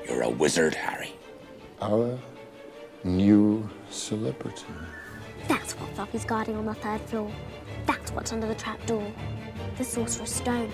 You're a wizard, Harry. Our new celebrity. That's what Fluffy's guarding on the third floor. That's what's under the trapdoor. The Sorcerer's Stone.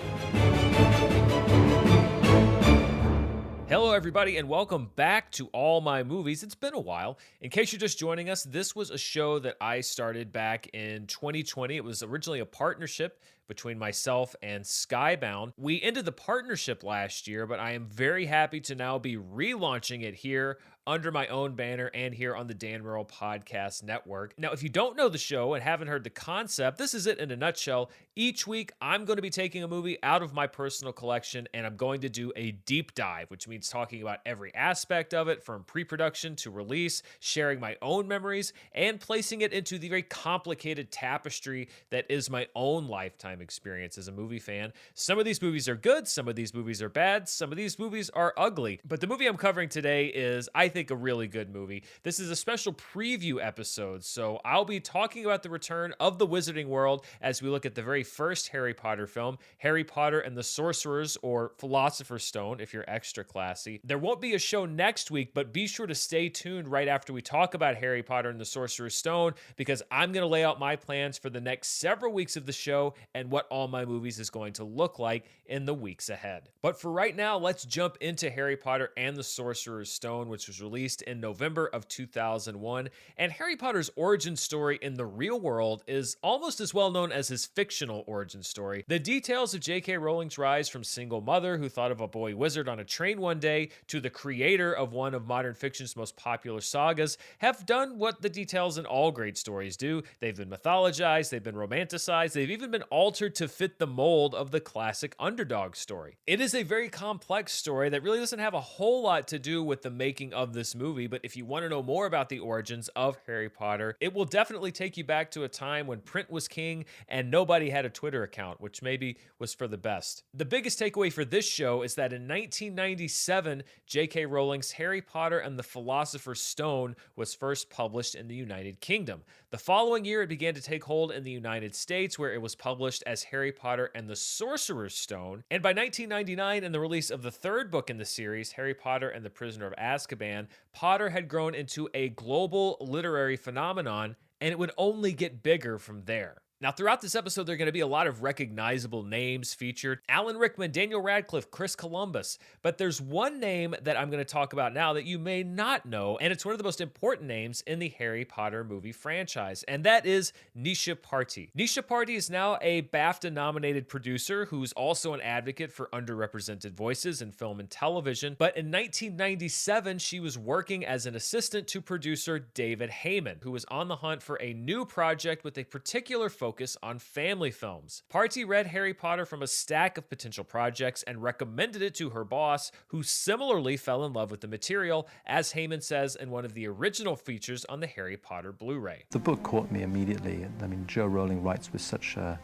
Hello, everybody, and welcome back to All My Movies. It's been a while. In case you're just joining us, this was a show that I started back in 2020. It was originally a partnership between myself and Skybound. We ended the partnership last year, but I am very happy to now be relaunching it here under my own banner and here on the Dan Murrell Podcast Network. Now, if you don't know the show and haven't heard the concept, this is it in a nutshell. Each week, I'm going to be taking a movie out of my personal collection and I'm going to do a deep dive, which means talking about every aspect of it from pre-production to release, sharing my own memories, and placing it into the very complicated tapestry that is my own lifetime experience as a movie fan. Some of these movies are good, some of these movies are bad, some of these movies are ugly. But the movie I'm covering today is, I think, a really good movie. This is a special preview episode, so I'll be talking about the return of the Wizarding World as we look at the very first Harry Potter film, Harry Potter and the Sorcerer's, or Philosopher's Stone if you're extra classy. There won't be a show next week, but be sure to stay tuned right after we talk about Harry Potter and the Sorcerer's Stone, because I'm going to lay out my plans for the next several weeks of the show and what All My Movies is going to look like in the weeks ahead. But for right now, let's jump into Harry Potter and the Sorcerer's Stone, which was released in November of 2001. And Harry Potter's origin story in the real world is almost as well known as his fictional origin story. The details of J.K. Rowling's rise from single mother who thought of a boy wizard on a train one day to the creator of one of modern fiction's most popular sagas have done what the details in all great stories do. They've been mythologized, they've been romanticized, they've even been altered to fit the mold of the classic underdog story. It is a very complex story that really doesn't have a whole lot to do with the making of this movie, but if you want to know more about the origins of Harry Potter, it will definitely take you back to a time when print was king and nobody had a Twitter account, which maybe was for the best. The biggest takeaway for this show is that in 1997, J.K. Rowling's Harry Potter and the Philosopher's Stone was first published in the United Kingdom. The following year, it began to take hold in the United States, where it was published as Harry Potter and the Sorcerer's Stone. And by 1999, and the release of the third book in the series, Harry Potter and the Prisoner of Azkaban, Potter had grown into a global literary phenomenon, and it would only get bigger from there. Now, throughout this episode, there are going to be a lot of recognizable names featured. Alan Rickman, Daniel Radcliffe, Chris Columbus. But there's one name that I'm going to talk about now that you may not know, and it's one of the most important names in the Harry Potter movie franchise, and that is Nisha Party. Nisha Party is now a BAFTA-nominated producer who's also an advocate for underrepresented voices in film and television. But in 1997, she was working as an assistant to producer David Heyman, who was on the hunt for a new project with a particular focus on family films. Party read Harry Potter from a stack of potential projects and recommended it to her boss, who similarly fell in love with the material, as Heyman says in one of the original features on the Harry Potter Blu-ray. The book caught me immediately. I mean, Jo Rowling writes with such a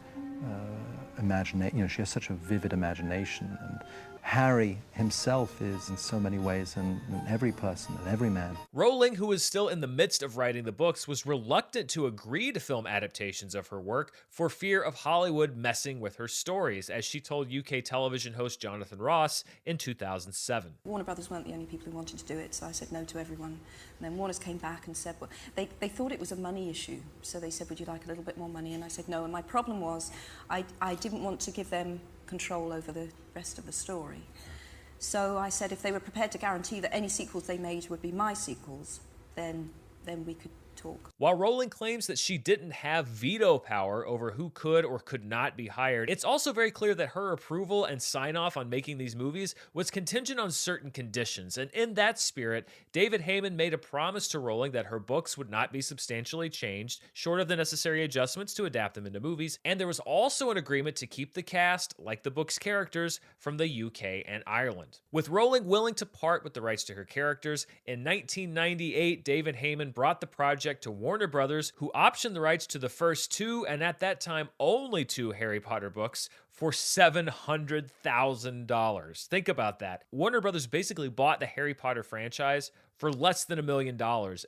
imagination, she has such a vivid imagination, and Harry himself is in so many ways and every person and every man. Rowling, who is still in the midst of writing the books, was reluctant to agree to film adaptations of her work for fear of Hollywood messing with her stories, as she told UK television host Jonathan Ross in 2007. Warner Brothers weren't the only people who wanted to do it, so I said no to everyone. And then Warner's came back and said, well, they thought it was a money issue, so they said, would you like a little bit more money? And I said no, and my problem was I didn't want to give them control over the rest of the story. So I said if they were prepared to guarantee that any sequels they made would be my sequels, then we could talk. While Rowling claims that she didn't have veto power over who could or could not be hired, it's also very clear that her approval and sign-off on making these movies was contingent on certain conditions. And in that spirit, David Heyman made a promise to Rowling that her books would not be substantially changed, short of the necessary adjustments to adapt them into movies. And there was also an agreement to keep the cast, like the book's characters, from the UK and Ireland. With Rowling willing to part with the rights to her characters, in 1998, David Heyman brought the project project to Warner Brothers, who optioned the rights to the first 2, and at that time only 2 Harry Potter books, for $700,000. Think about that. Warner Brothers basically bought the Harry Potter franchise for less than $1 million.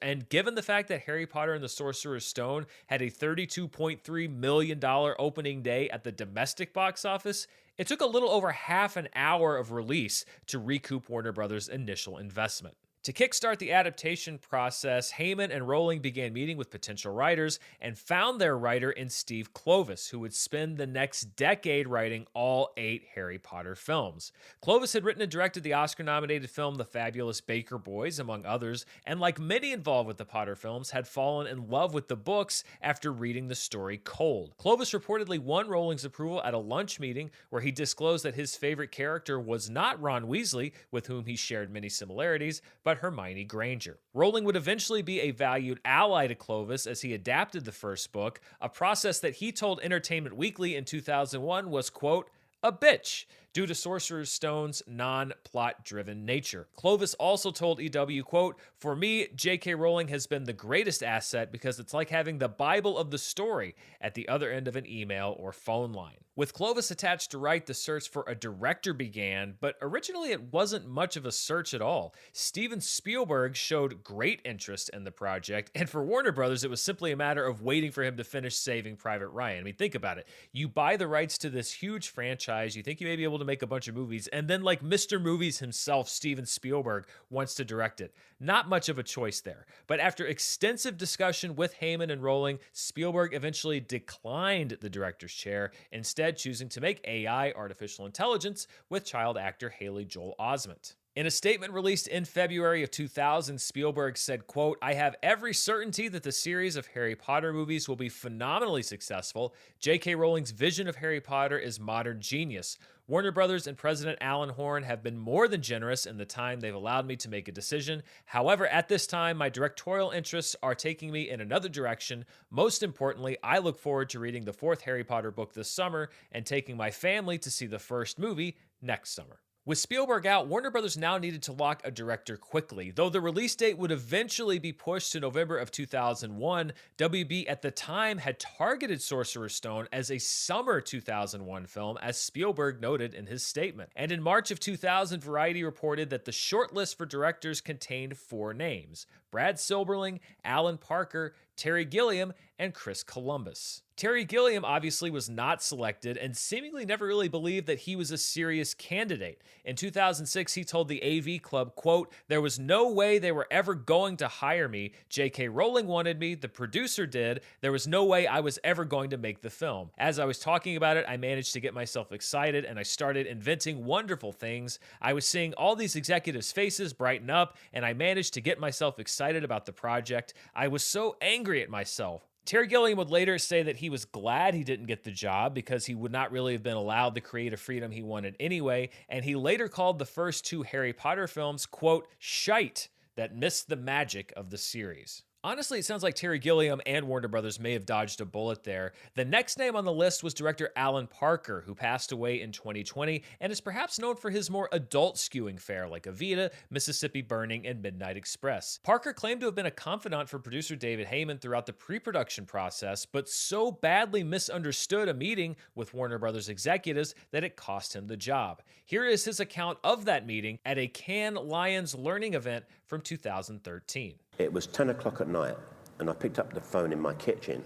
And given the fact that Harry Potter and the Sorcerer's Stone had a $32.3 million opening day at the domestic box office, it took a little over half an hour of release to recoup Warner Brothers' initial investment. To kickstart the adaptation process, Heyman and Rowling began meeting with potential writers and found their writer in Steve Kloves, who would spend the next decade writing all 8 Harry Potter films. Kloves had written and directed the Oscar-nominated film The Fabulous Baker Boys, among others, and like many involved with the Potter films, had fallen in love with the books after reading the story cold. Kloves reportedly won Rowling's approval at a lunch meeting where he disclosed that his favorite character was not Ron Weasley, with whom he shared many similarities, but Hermione Granger. Rowling would eventually be a valued ally to Kloves as he adapted the first book, a process that he told Entertainment Weekly in 2001 was, quote, a bitch, due to Sorcerer's Stone's non-plot-driven nature. Kloves also told EW, quote, for me, J.K. Rowling has been the greatest asset because it's like having the Bible of the story at the other end of an email or phone line. With Kloves attached to write, the search for a director began, but originally it wasn't much of a search at all. Steven Spielberg showed great interest in the project, and for Warner Brothers, it was simply a matter of waiting for him to finish Saving Private Ryan. I mean, think about it. You buy the rights to this huge franchise, you think you may be able to make a bunch of movies, and then like Mr. Movies himself, Steven Spielberg, wants to direct it. Not much of a choice there. But after extensive discussion with Heyman and Rowling, Spielberg eventually declined the director's chair, instead choosing to make AI, artificial intelligence, with child actor Haley Joel Osment. In a statement released in February of 2000, Spielberg said, quote, I have every certainty that the series of Harry Potter movies will be phenomenally successful. J.K. Rowling's vision of Harry Potter is modern genius. Warner Brothers and President Alan Horn have been more than generous in the time they've allowed me to make a decision. However, at this time, my directorial interests are taking me in another direction. Most importantly, I look forward to reading the 4th Harry Potter book this summer and taking my family to see the first movie next summer. With Spielberg out, Warner Brothers now needed to lock a director quickly. Though the release date would eventually be pushed to November of 2001, WB at the time had targeted Sorcerer's Stone as a summer 2001 film, as Spielberg noted in his statement. And in March of 2000, Variety reported that the shortlist for directors contained 4 names: Brad Silberling, Alan Parker, Terry Gilliam, and Chris Columbus. Terry Gilliam obviously was not selected and seemingly never really believed that he was a serious candidate. In 2006, he told the AV Club, quote, there was no way they were ever going to hire me. J.K. Rowling wanted me, the producer did. There was no way I was ever going to make the film. As I was talking about it, I managed to get myself excited and I started inventing wonderful things. I was seeing all these executives' faces brighten up and I managed to get myself excited about the project. I was so angry at myself. Terry Gilliam would later say that he was glad he didn't get the job because he would not really have been allowed the creative freedom he wanted anyway, and he later called the first 2 Harry Potter films, quote, shite that missed the magic of the series. Honestly, it sounds like Terry Gilliam and Warner Brothers may have dodged a bullet there. The next name on the list was director Alan Parker, who passed away in 2020 and is perhaps known for his more adult-skewing fare like Evita, Mississippi Burning, and Midnight Express. Parker claimed to have been a confidant for producer David Heyman throughout the pre-production process, but so badly misunderstood a meeting with Warner Brothers executives that it cost him the job. Here is his account of that meeting at a Cannes Lions learning event from 2013. It was 10 o'clock at night, and I picked up the phone in my kitchen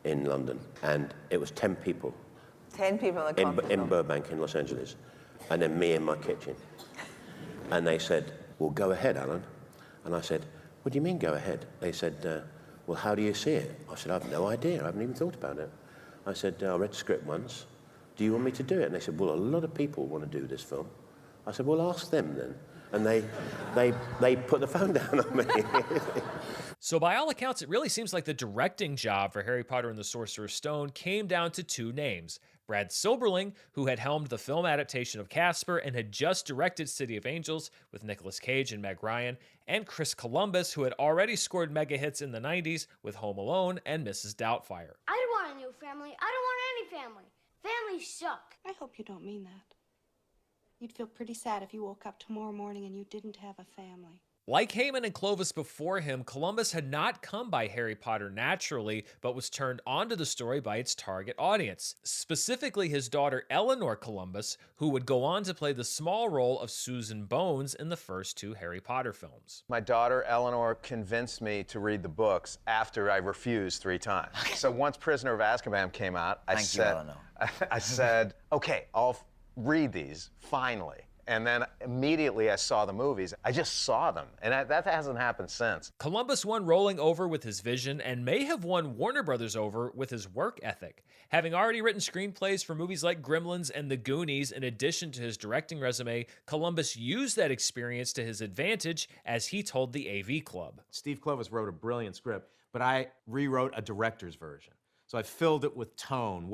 in London, and it was 10 people. 10 people in Burbank, in Los Angeles, and then me in my kitchen. And they said, well, go ahead, Alan. And I said, what do you mean, go ahead? They said, well, how do you see it? I said, I have no idea. I haven't even thought about it. I said, I read the script once. Do you want me to do it? And they said, well, a lot of people want to do this film. I said, well, ask them then. And they put the phone down on me. So by all accounts, it really seems like the directing job for Harry Potter and the Sorcerer's Stone came down to 2 names. Brad Silberling, who had helmed the film adaptation of Casper and had just directed City of Angels with Nicolas Cage and Meg Ryan, and Chris Columbus, who had already scored mega hits in the 90s with Home Alone and Mrs. Doubtfire. I don't want a new family. I don't want any family. Families suck. I hope you don't mean that. You'd feel pretty sad if you woke up tomorrow morning and you didn't have a family. Like Heyman and Clovis before him, Columbus had not come by Harry Potter naturally, but was turned onto the story by its target audience, specifically his daughter Eleanor Columbus, who would go on to play the small role of Susan Bones in the first 2 Harry Potter films. My daughter Eleanor convinced me to read the books after I refused 3 times. So once Prisoner of Azkaban came out, I said, okay, I'll read these, finally. And then immediately I saw the movies. I just saw them, and that hasn't happened since. Columbus won Rowling over with his vision and may have won Warner Brothers over with his work ethic. Having already written screenplays for movies like Gremlins and The Goonies in addition to his directing resume, Columbus used that experience to his advantage, as he told the AV Club. Steve Clovis wrote a brilliant script, but I rewrote a director's version. So I filled it with tone,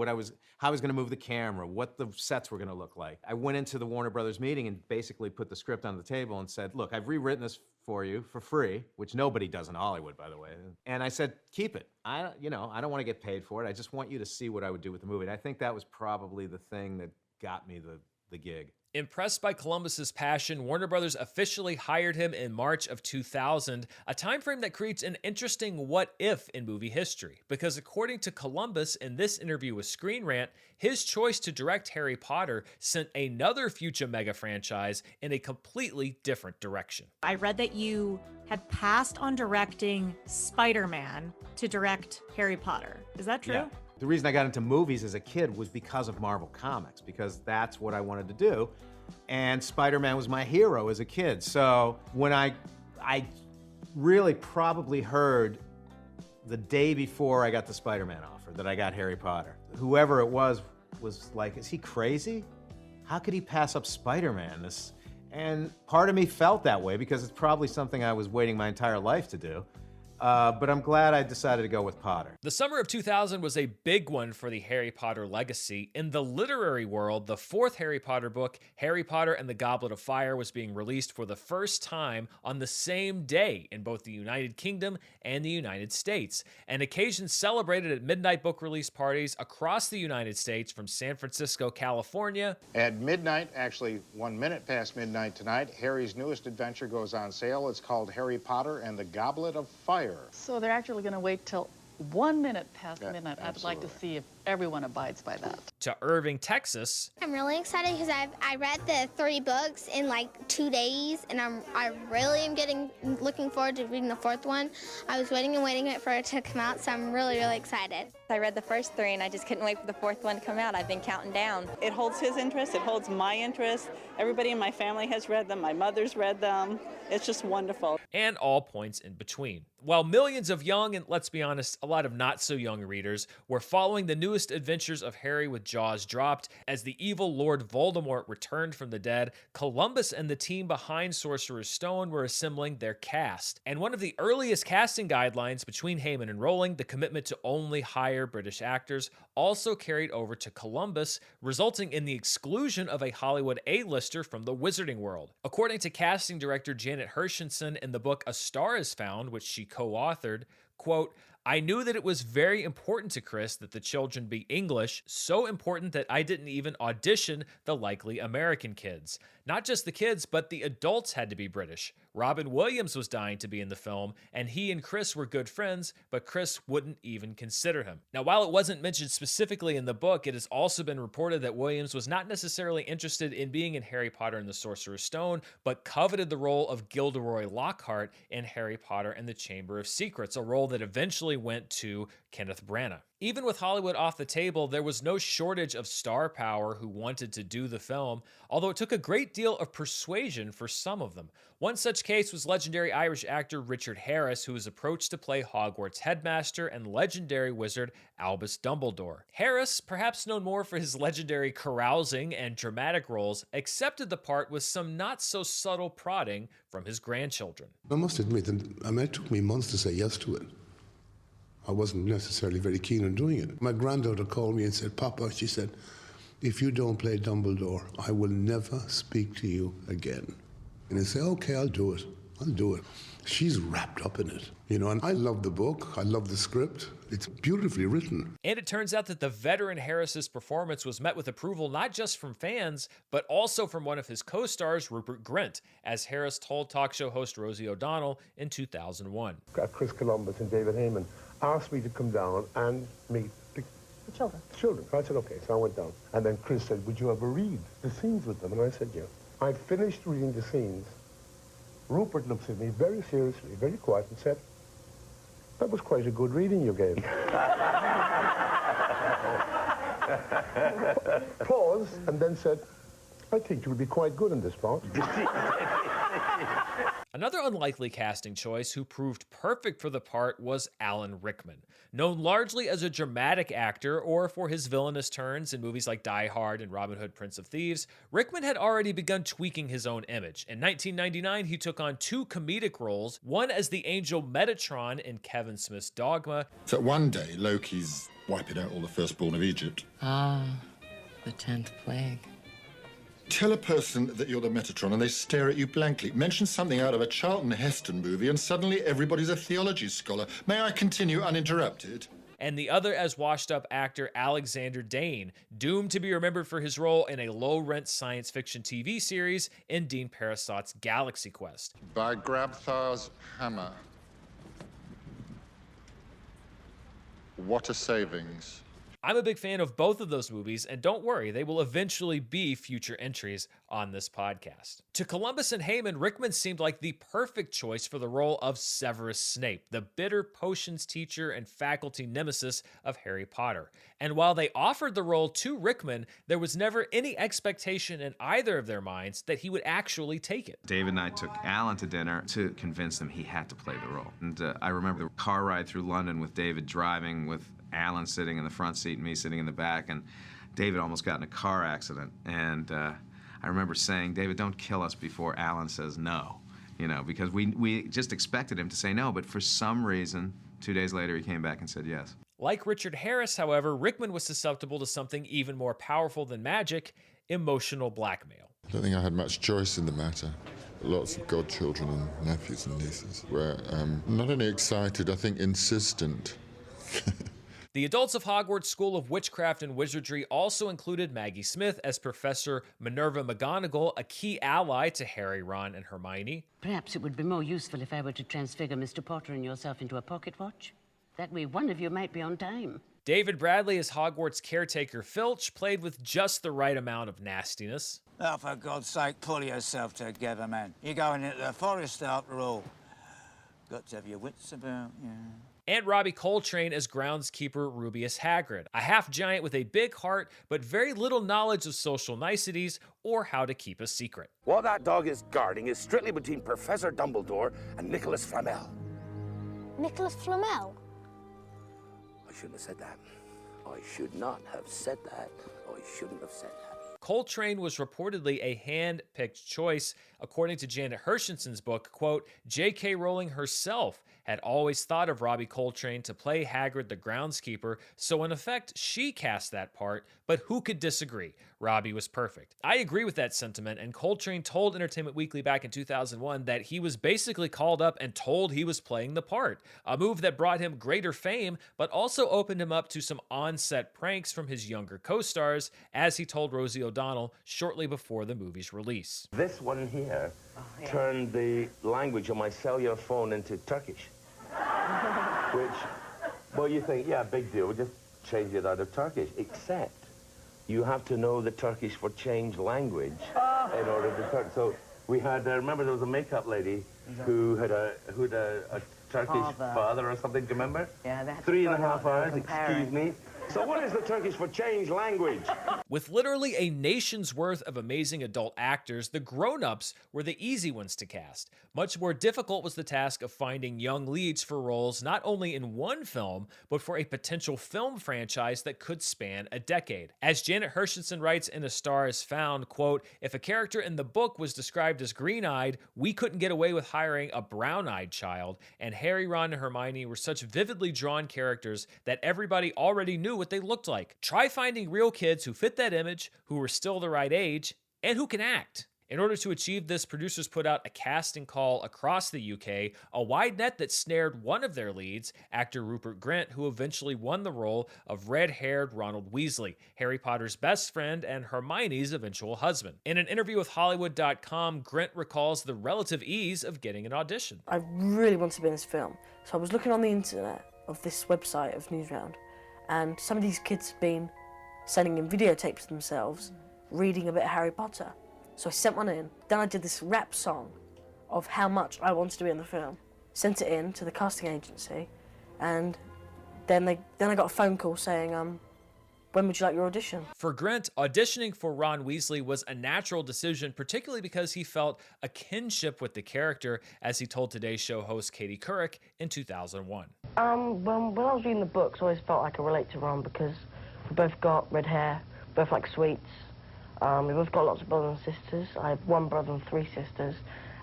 how I was going to move the camera, what the sets were going to look like. I went into the Warner Brothers meeting and basically put the script on the table and said, look, I've rewritten this for you for free, which nobody does in Hollywood, by the way. And I said, keep it. I don't want to get paid for it. I just want you to see what I would do with the movie. And I think that was probably the thing that got me the gig. Impressed by Columbus's passion, Warner Brothers officially hired him in March of 2000, a time frame that creates an interesting what-if in movie history, because according to Columbus in this interview with Screen Rant, his choice to direct Harry Potter sent another future mega franchise in a completely different direction. I read that you had passed on directing Spider-Man to direct Harry Potter. Is that true? Yeah. The reason I got into movies as a kid was because of Marvel Comics, because that's what I wanted to do. And Spider-Man was my hero as a kid. So when I really probably heard the day before I got the Spider-Man offer that I got Harry Potter. Whoever it was like, is he crazy? How could he pass up Spider-Man? And part of me felt that way because it's probably something I was waiting my entire life to do. But I'm glad I decided to go with Potter. The summer of 2000 was a big one for the Harry Potter legacy. In the literary world, the 4th Harry Potter book, Harry Potter and the Goblet of Fire, was being released for the first time on the same day in both the United Kingdom and the United States, an occasion celebrated at midnight book release parties across the United States from San Francisco, California. At midnight, actually 1 minute past midnight tonight, Harry's newest adventure goes on sale. It's called Harry Potter and the Goblet of Fire. So they're actually going to wait till 1 minute past midnight. I'd like to see if everyone abides by that. To Irving, Texas. I'm really excited because I read the 3 books in like 2 days, and I really am looking forward to reading the 4th one. I was waiting for it to come out, so I'm really, really excited. I read the first 3, and I just couldn't wait for the 4th one to come out. I've been counting down. It holds his interest. It holds my interest. Everybody in my family has read them. My mother's read them. It's just wonderful. And all points in between. While millions of young, and let's be honest, a lot of not so young readers were following the newest adventures of Harry with jaws dropped, as the evil Lord Voldemort returned from the dead, Columbus and the team behind Sorcerer's Stone were assembling their cast. And one of the earliest casting guidelines between Heyman and Rowling, the commitment to only hire British actors, also carried over to Columbus, resulting in the exclusion of a Hollywood A-lister from the wizarding world. According to casting director Janet Hershenson in the book A Star Is Found, which she co-authored, quote, I knew that it was very important to Chris that the children be English, so important that I didn't even audition the likely American kids. Not just the kids, but the adults had to be British. Robin Williams was dying to be in the film, and he and Chris were good friends, but Chris wouldn't even consider him. Now, while it wasn't mentioned specifically in the book, it has also been reported that Williams was not necessarily interested in being in Harry Potter and the Sorcerer's Stone, but coveted the role of Gilderoy Lockhart in Harry Potter and the Chamber of Secrets, a role that eventually went to Kenneth Branagh. Even with Hollywood off the table, there was no shortage of star power who wanted to do the film, although it took a great deal of persuasion for some of them. One such case was legendary Irish actor Richard Harris, who was approached to play Hogwarts headmaster and legendary wizard Albus Dumbledore. Harris, perhaps known more for his legendary carousing and dramatic roles, accepted the part with some not-so-subtle prodding from his grandchildren. I must admit, it took me months to say yes to it. I wasn't necessarily very keen on doing it. My granddaughter called me and said, Papa, she said, if you don't play Dumbledore, I will never speak to you again. And I said, okay, I'll do it. I'll do it. She's wrapped up in it, you know, and I love the book. I love the script. It's beautifully written. And it turns out that the veteran Harris's performance was met with approval not just from fans, but also from one of his co-stars, Rupert Grint, as Harris told talk show host Rosie O'Donnell in 2001. Chris Columbus and David Heyman asked me to come down and meet the children. I said, okay, so I went down. And then Chris said, would you ever read the scenes with them? And I said, yeah. I finished reading the scenes. Rupert looks at me very seriously, very quiet, and said, that was quite a good reading you gave. Paused, and then said, I think you'll be quite good in this part. Another unlikely casting choice who proved perfect for the part was Alan Rickman. Known largely as a dramatic actor or for his villainous turns in movies like Die Hard and Robin Hood, Prince of Thieves, Rickman had already begun tweaking his own image. In 1999, he took on 2 comedic roles, one as the angel Metatron in Kevin Smith's Dogma. So one day, Loki's wiping out all the firstborn of Egypt. Ah, the 10th plague. Tell a person that you're the Metatron and they stare at you blankly. Mention something out of a Charlton Heston movie and suddenly everybody's a theology scholar. May I continue uninterrupted? And the other as washed-up actor Alexander Dane, doomed to be remembered for his role in a low-rent science fiction TV series in Dean Parasot's Galaxy Quest. By Grabthar's hammer. What a savings. I'm a big fan of both of those movies, and don't worry, they will eventually be future entries on this podcast. To Columbus and Heyman, Rickman seemed like the perfect choice for the role of Severus Snape, the bitter potions teacher and faculty nemesis of Harry Potter. And while they offered the role to Rickman, there was never any expectation in either of their minds that he would actually take it. David and I took Alan to dinner to convince him he had to play the role. And I remember the car ride through London with David driving with Alan sitting in the front seat and me sitting in the back, and David almost got in a car accident. And I remember saying, David, don't kill us before Alan says no, you know, because we just expected him to say no, but for some reason, 2 days later, he came back and said yes. Like Richard Harris, however, Rickman was susceptible to something even more powerful than magic, emotional blackmail. I don't think I had much choice in the matter. Lots of godchildren and nephews and nieces were not only excited, I think insistent. The adults of Hogwarts School of Witchcraft and Wizardry also included Maggie Smith as Professor Minerva McGonagall, a key ally to Harry, Ron, and Hermione. Perhaps it would be more useful if I were to transfigure Mr. Potter and yourself into a pocket watch. That way one of you might be on time. David Bradley as Hogwarts caretaker Filch, played with just the right amount of nastiness. Oh, for God's sake, pull yourself together, man. You're going into the forest after all. Got to have your wits about, yeah. And Robbie Coltrane as groundskeeper Rubius Hagrid, a half-giant with a big heart but very little knowledge of social niceties or how to keep a secret. What that dog is guarding is strictly between Professor Dumbledore and Nicholas Flamel. Nicholas Flamel? I shouldn't have said that. I should not have said that. I shouldn't have said that. Coltrane was reportedly a hand-picked choice. According to Janet Hershensen's book, quote, J.K. Rowling herself had always thought of Robbie Coltrane to play Hagrid the groundskeeper, so in effect, she cast that part, but who could disagree? Robbie was perfect. I agree with that sentiment, and Coltrane told Entertainment Weekly back in 2001 that he was basically called up and told he was playing the part, a move that brought him greater fame, but also opened him up to some on-set pranks from his younger co-stars, as he told Rosie O'Donnell shortly before the movie's release. This one here turned the language on my cellular phone into Turkish. Which, well, you think, yeah, big deal, we'll just change it out of Turkish. Except, you have to know the Turkish for change language in order to turn. So we had, remember there was a makeup lady who had a Turkish father or something, do you remember? Yeah, that's 3.5 hours, excuse me. So what is the Turkish for change language? With literally a nation's worth of amazing adult actors, the grown-ups were the easy ones to cast. Much more difficult was the task of finding young leads for roles not only in one film, but for a potential film franchise that could span a decade. As Janet Hershensen writes in A Star Is Found, quote, if a character in the book was described as green-eyed, we couldn't get away with hiring a brown-eyed child, and Harry, Ron, and Hermione were such vividly drawn characters that everybody already knew what they looked like. Try finding real kids who fit that image, who were still the right age, and who can act. In order to achieve this, producers put out a casting call across the UK, a wide net that snared one of their leads, actor Rupert Grint, who eventually won the role of red-haired Ronald Weasley, Harry Potter's best friend and Hermione's eventual husband. In an interview with Hollywood.com, Grint recalls the relative ease of getting an audition. I really wanted to be in this film, so I was looking on the internet of this website of Newsround, and some of these kids had been sending in videotapes of themselves reading a bit of Harry Potter. So I sent one in, then I did this rap song of how much I wanted to be in the film, sent it in to the casting agency, and then I got a phone call saying, when would you like your audition? For Grint, auditioning for Ron Weasley was a natural decision, particularly because he felt a kinship with the character, as he told Today's Show host Katie Couric in 2001. When I was reading the books, I always felt I could relate to Ron because we both got red hair, both like sweets. We both got lots of brothers and sisters. I have one brother and 3 sisters,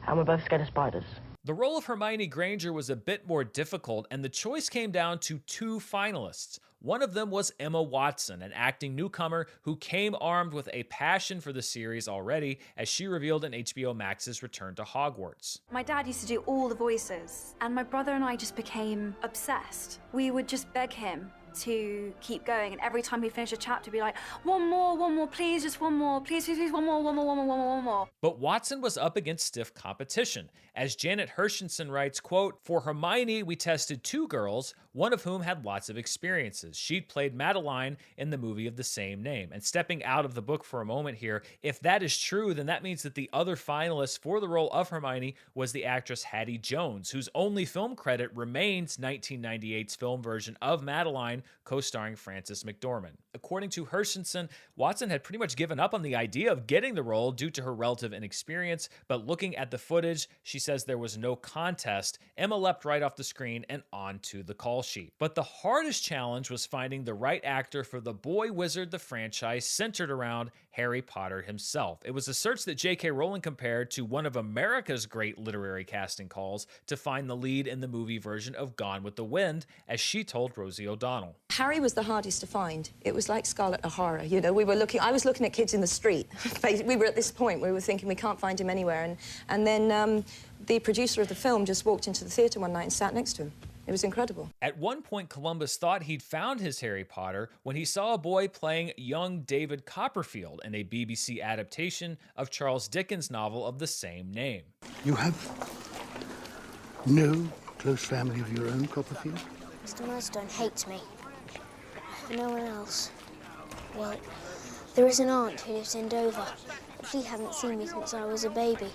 and we're both scared of spiders. The role of Hermione Granger was a bit more difficult, and the choice came down to 2 finalists. One of them was Emma Watson, an acting newcomer who came armed with a passion for the series already, as she revealed in HBO Max's Return to Hogwarts. My dad used to do all the voices, and my brother and I just became obsessed. We would just beg him to keep going, and every time we finish a chapter, be like, one more, please, just one more, please, one more. But Watson was up against stiff competition. As Janet Hershenson writes, quote, "For Hermione, we tested 2 girls, one of whom had lots of experiences. She'd played Madeline in the movie of the same name." And stepping out of the book for a moment here, if that is true, then that means that the other finalist for the role of Hermione was the actress Hattie Jones, whose only film credit remains 1998's film version of Madeline, co-starring Frances McDormand. According to Hershenson, Watson had pretty much given up on the idea of getting the role due to her relative inexperience, but looking at the footage, she says there was no contest. Emma leapt right off the screen and onto the call sheet. But the hardest challenge was finding the right actor for the boy wizard the franchise centered around Harry Potter himself. It was a search that J.K. Rowling compared to one of America's great literary casting calls to find the lead in the movie version of Gone with the Wind, as she told Rosie O'Donnell. Harry was the hardest to find. It was like Scarlet O'Hara, you know. I was looking at kids in the street. We were at this point where we were thinking we can't find him anywhere, and then the producer of the film just walked into the theatre one night and sat next to him. It was incredible. At one point, Columbus thought he'd found his Harry Potter when he saw a boy playing young David Copperfield in a BBC adaptation of Charles Dickens' novel of the same name. You have no close family of your own, Copperfield? Mr. Murdstone hates me. For no one else. Well, there is an aunt who lives in Dover, but she hasn't seen me since I was a baby,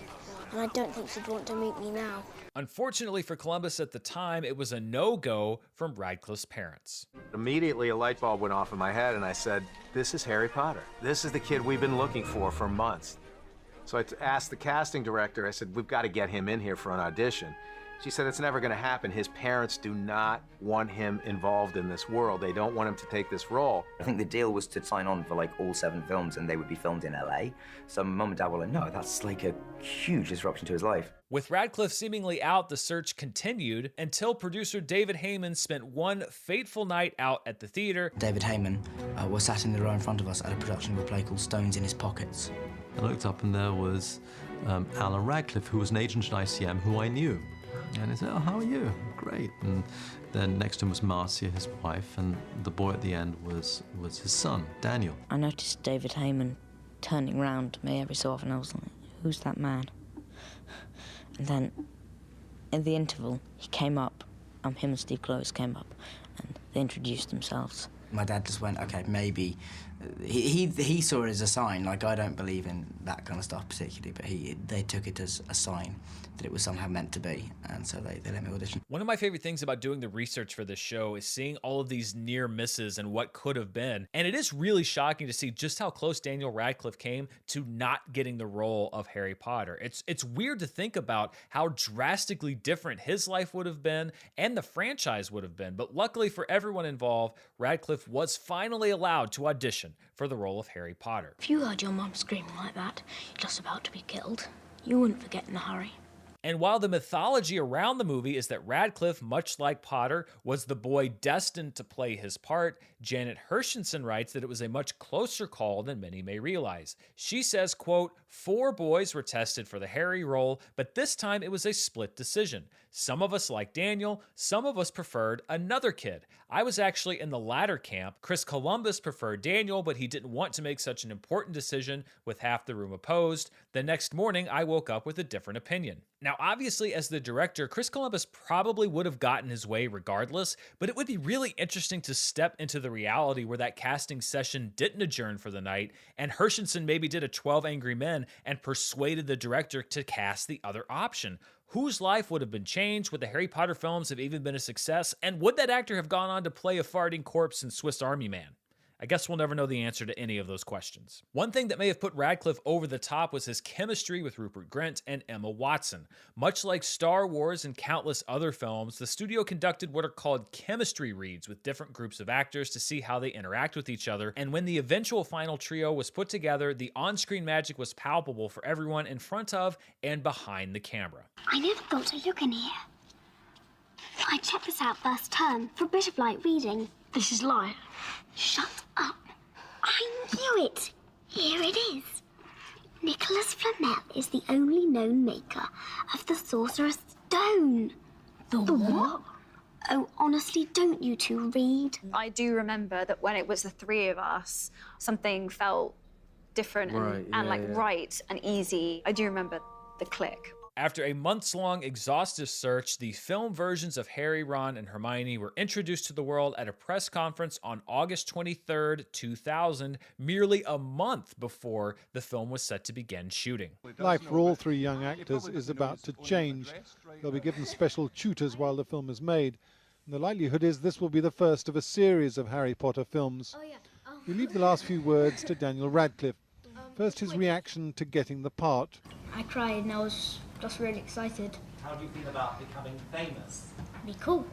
and I don't think she'd want to meet me now. Unfortunately for Columbus at the time, it was a no-go from Radcliffe's parents. Immediately, a light bulb went off in my head, and I said, this is Harry Potter. This is the kid we've been looking for months. So I asked the casting director, I said, we've got to get him in here for an audition. She said, it's never going to happen. His parents do not want him involved in this world. They don't want him to take this role. I think the deal was to sign on for like all 7 films and they would be filmed in LA. So Mum and Dad were like, no, that's like a huge disruption to his life. With Radcliffe seemingly out, the search continued until producer David Heyman spent one fateful night out at the theater. David Heyman was sat in the row in front of us at a production of a play called Stones in His Pockets. I looked up and there was Alan Radcliffe, who was an agent at ICM who I knew. And he said, oh, how are you? Great. And then next to him was Marcia, his wife, and the boy at the end was his son, Daniel. I noticed David Heyman turning round to me every so often. I was like, who's that man? And then, in the interval, he came up, him and Steve Close came up, and they introduced themselves. My dad just went, okay, maybe. He saw it as a sign. Like, I don't believe in that kind of stuff particularly, but they took it as a sign that it was somehow meant to be, and so they let me audition. One of my favorite things about doing the research for this show is seeing all of these near misses and what could have been. And it is really shocking to see just how close Daniel Radcliffe came to not getting the role of Harry Potter. It's weird to think about how drastically different his life would have been and the franchise would have been. But luckily for everyone involved, Radcliffe was finally allowed to audition for the role of Harry Potter. If you heard your mum screaming like that, just about to be killed, you wouldn't forget in a hurry. And while the mythology around the movie is that Radcliffe, much like Potter, was the boy destined to play his part, Janet Hershenson writes that it was a much closer call than many may realize. She says, quote, 4 boys were tested for the Harry role, but this time it was a split decision. Some of us liked Daniel, some of us preferred another kid. I was actually in the latter camp. Chris Columbus preferred Daniel, but he didn't want to make such an important decision with half the room opposed. The next morning, I woke up with a different opinion. Now, obviously, as the director, Chris Columbus probably would have gotten his way regardless, but it would be really interesting to step into the reality where that casting session didn't adjourn for the night, and Hershenson maybe did a 12 Angry Men and persuaded the director to cast the other option. Whose life would have been changed? Would the Harry Potter films have even been a success? And would that actor have gone on to play a farting corpse in Swiss Army Man? I guess we'll never know the answer to any of those questions. One thing that may have put Radcliffe over the top was his chemistry with Rupert Grint and Emma Watson. Much like Star Wars and countless other films, the studio conducted what are called chemistry reads with different groups of actors to see how they interact with each other, and when the eventual final trio was put together, the on-screen magic was palpable for everyone in front of and behind the camera. I never thought to look in here. I checked this out first term for a bit of light reading. This is light. Shut up. I knew it. Here it is. Nicholas Flamel is the only known maker of the Sorcerer's Stone. The what? Oh, honestly, don't you two read? I do remember that when it was the 3 of us, something felt different and right and easy. I do remember the click. After a months-long exhaustive search, the film versions of Harry, Ron, and Hermione were introduced to the world at a press conference on August 23rd, 2000, merely a month before the film was set to begin shooting. Life for all 3 young actors is about to change. They'll be given special tutors while the film is made. And the likelihood is this will be the first of a series of Harry Potter films. We leave the last few words to Daniel Radcliffe. First, his reaction to getting the part. I cried and I was just really excited. How do you feel about becoming famous? Be cool.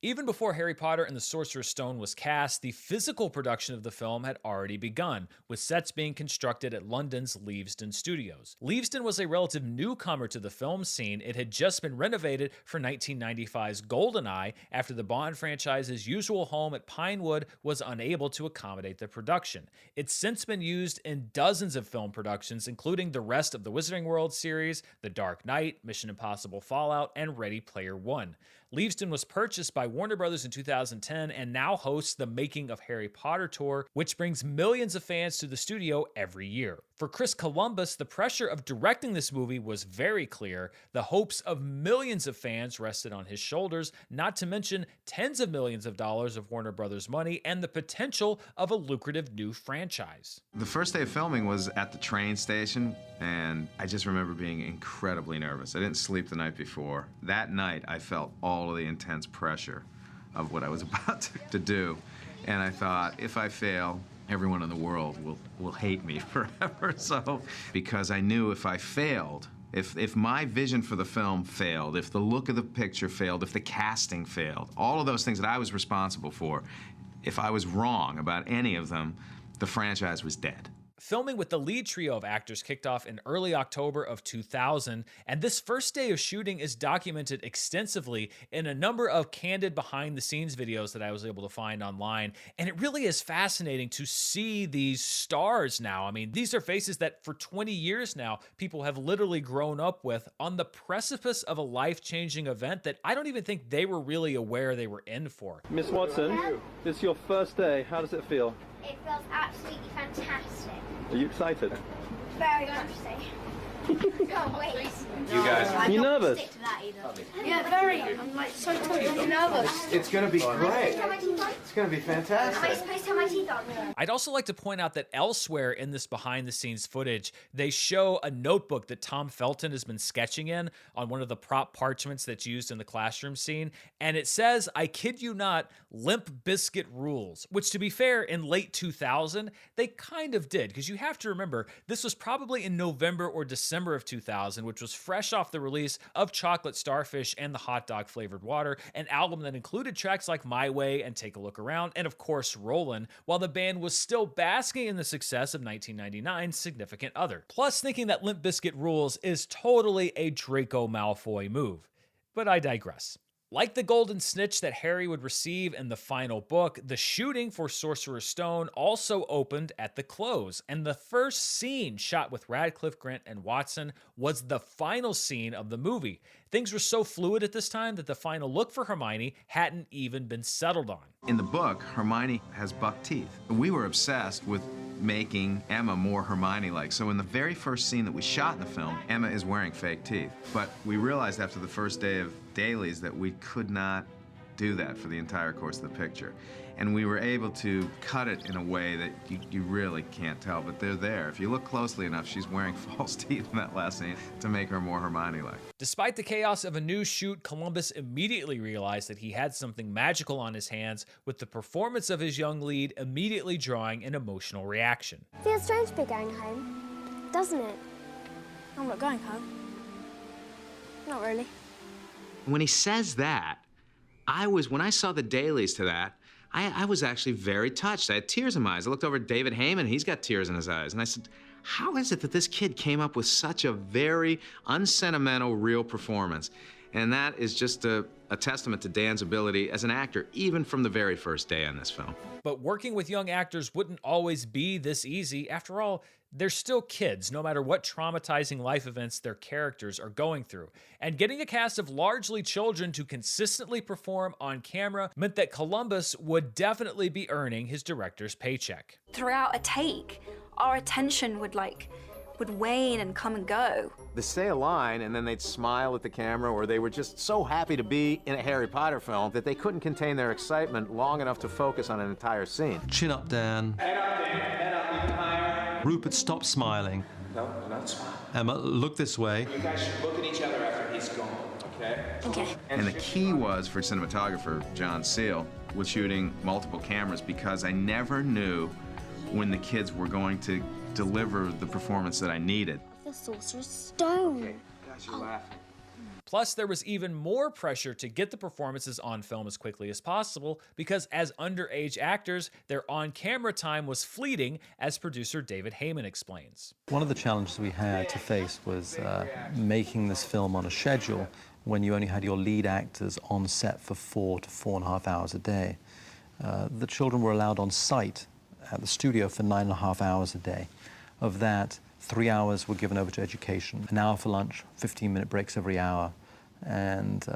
Even before Harry Potter and the Sorcerer's Stone was cast, the physical production of the film had already begun, with sets being constructed at London's Leavesden Studios. Leavesden was a relative newcomer to the film scene. It had just been renovated for 1995's GoldenEye after the Bond franchise's usual home at Pinewood was unable to accommodate the production. It's since been used in dozens of film productions, including the rest of the Wizarding World series, The Dark Knight, Mission Impossible Fallout, and Ready Player One. Leavesden was purchased by Warner Brothers in 2010 and now hosts the Making of Harry Potter tour, which brings millions of fans to the studio every year. For Chris Columbus, the pressure of directing this movie was very clear. The hopes of millions of fans rested on his shoulders, not to mention tens of millions of dollars of Warner Brothers money and the potential of a lucrative new franchise. The first day of filming was at the train station, and I just remember being incredibly nervous. I didn't sleep the night before. That night, I felt all of the intense pressure of what I was about to do, and I thought, if I fail, everyone in the world will hate me forever. So, because I knew if I failed, if my vision for the film failed, if the look of the picture failed, if the casting failed, all of those things that I was responsible for, if I was wrong about any of them, the franchise was dead. Filming with the lead trio of actors kicked off in early October of 2000, and this first day of shooting is documented extensively in a number of candid behind-the-scenes videos that I was able to find online, and it really is fascinating to see these stars now. I mean, these are faces that for 20 years now, people have literally grown up with on the precipice of a life-changing event that I don't even think they were really aware they were in for. Miss Watson, this is your first day. How does it feel? It feels absolutely fantastic. Are you excited? Very much so. Can't wait. You guys, are you nervous? Yeah, very. I'm like so totally nervous. It's going to be great. It's going to be fantastic. Am I supposed to have my teeth on? I'd also like to point out that elsewhere in this behind-the-scenes footage, they show a notebook that Tom Felton has been sketching in on one of the prop parchments that's used in the classroom scene, and it says, I kid you not, Limp Bizkit rules, which to be fair, in late 2000, they kind of did, because you have to remember, this was probably in November or December of 2000, which was fresh off the release of Chocolate Starfish and the Hot Dog Flavored Water, an album that included tracks like My Way and Take a Look Around, and of course Rollin', while the band was still basking in the success of 1999's Significant Other. Plus, thinking that Limp Bizkit rules is totally a Draco Malfoy move. But I digress. Like the golden snitch that Harry would receive in the final book, the shooting for Sorcerer's Stone also opened at the close, and the first scene shot with Radcliffe, Grant, and Watson was the final scene of the movie. Things were so fluid at this time that the final look for Hermione hadn't even been settled on. In the book, Hermione has buck teeth. We were obsessed with making Emma more Hermione-like. So in the very first scene that we shot in the film, Emma is wearing fake teeth. But we realized after the first day of dailies that we could not do that for the entire course of the picture. And we were able to cut it in a way that you really can't tell, but they're there. If you look closely enough, she's wearing false teeth in that last scene to make her more Hermione-like. Despite the chaos of a new shoot, Columbus immediately realized that he had something magical on his hands, with the performance of his young lead immediately drawing an emotional reaction. Feels strange to be going home, doesn't it? I'm not going home. Not really. When he says that, when I saw the dailies to that, I was actually very touched. I had tears in my eyes. I looked over at David Heyman, he's got tears in his eyes. And I said, how is it that this kid came up with such a very unsentimental, real performance? And that is just a testament to Dan's ability as an actor, even from the very first day on this film. But working with young actors wouldn't always be this easy. After all, they're still kids, no matter what traumatizing life events their characters are going through. And getting a cast of largely children to consistently perform on camera meant that Columbus would definitely be earning his director's paycheck. Throughout a take, our attention would wane and come and go. They say a line and then they'd smile at the camera, or they were just so happy to be in a Harry Potter film that they couldn't contain their excitement long enough to focus on an entire scene. Chin up, Dan. Head up, Dan. Head up, even higher. Rupert, stop smiling. No, not smile. Emma, look this way. You guys should look at each other after he's gone, okay? Okay. And the key was, for cinematographer John Seal, with shooting multiple cameras, because I never knew when the kids were going to deliver the performance that I needed. The Sorcerer's Stone. Okay, guys, you're laughing. Plus, there was even more pressure to get the performances on film as quickly as possible, because as underage actors, their on-camera time was fleeting, as producer David Heyman explains. One of the challenges we had to face was making this film on a schedule when you only had your lead actors on set for 4 to 4.5 hours a day. The children were allowed on site at the studio for 9.5 hours a day. Of that, 3 hours were given over to education, an hour for lunch, 15-minute breaks every hour. And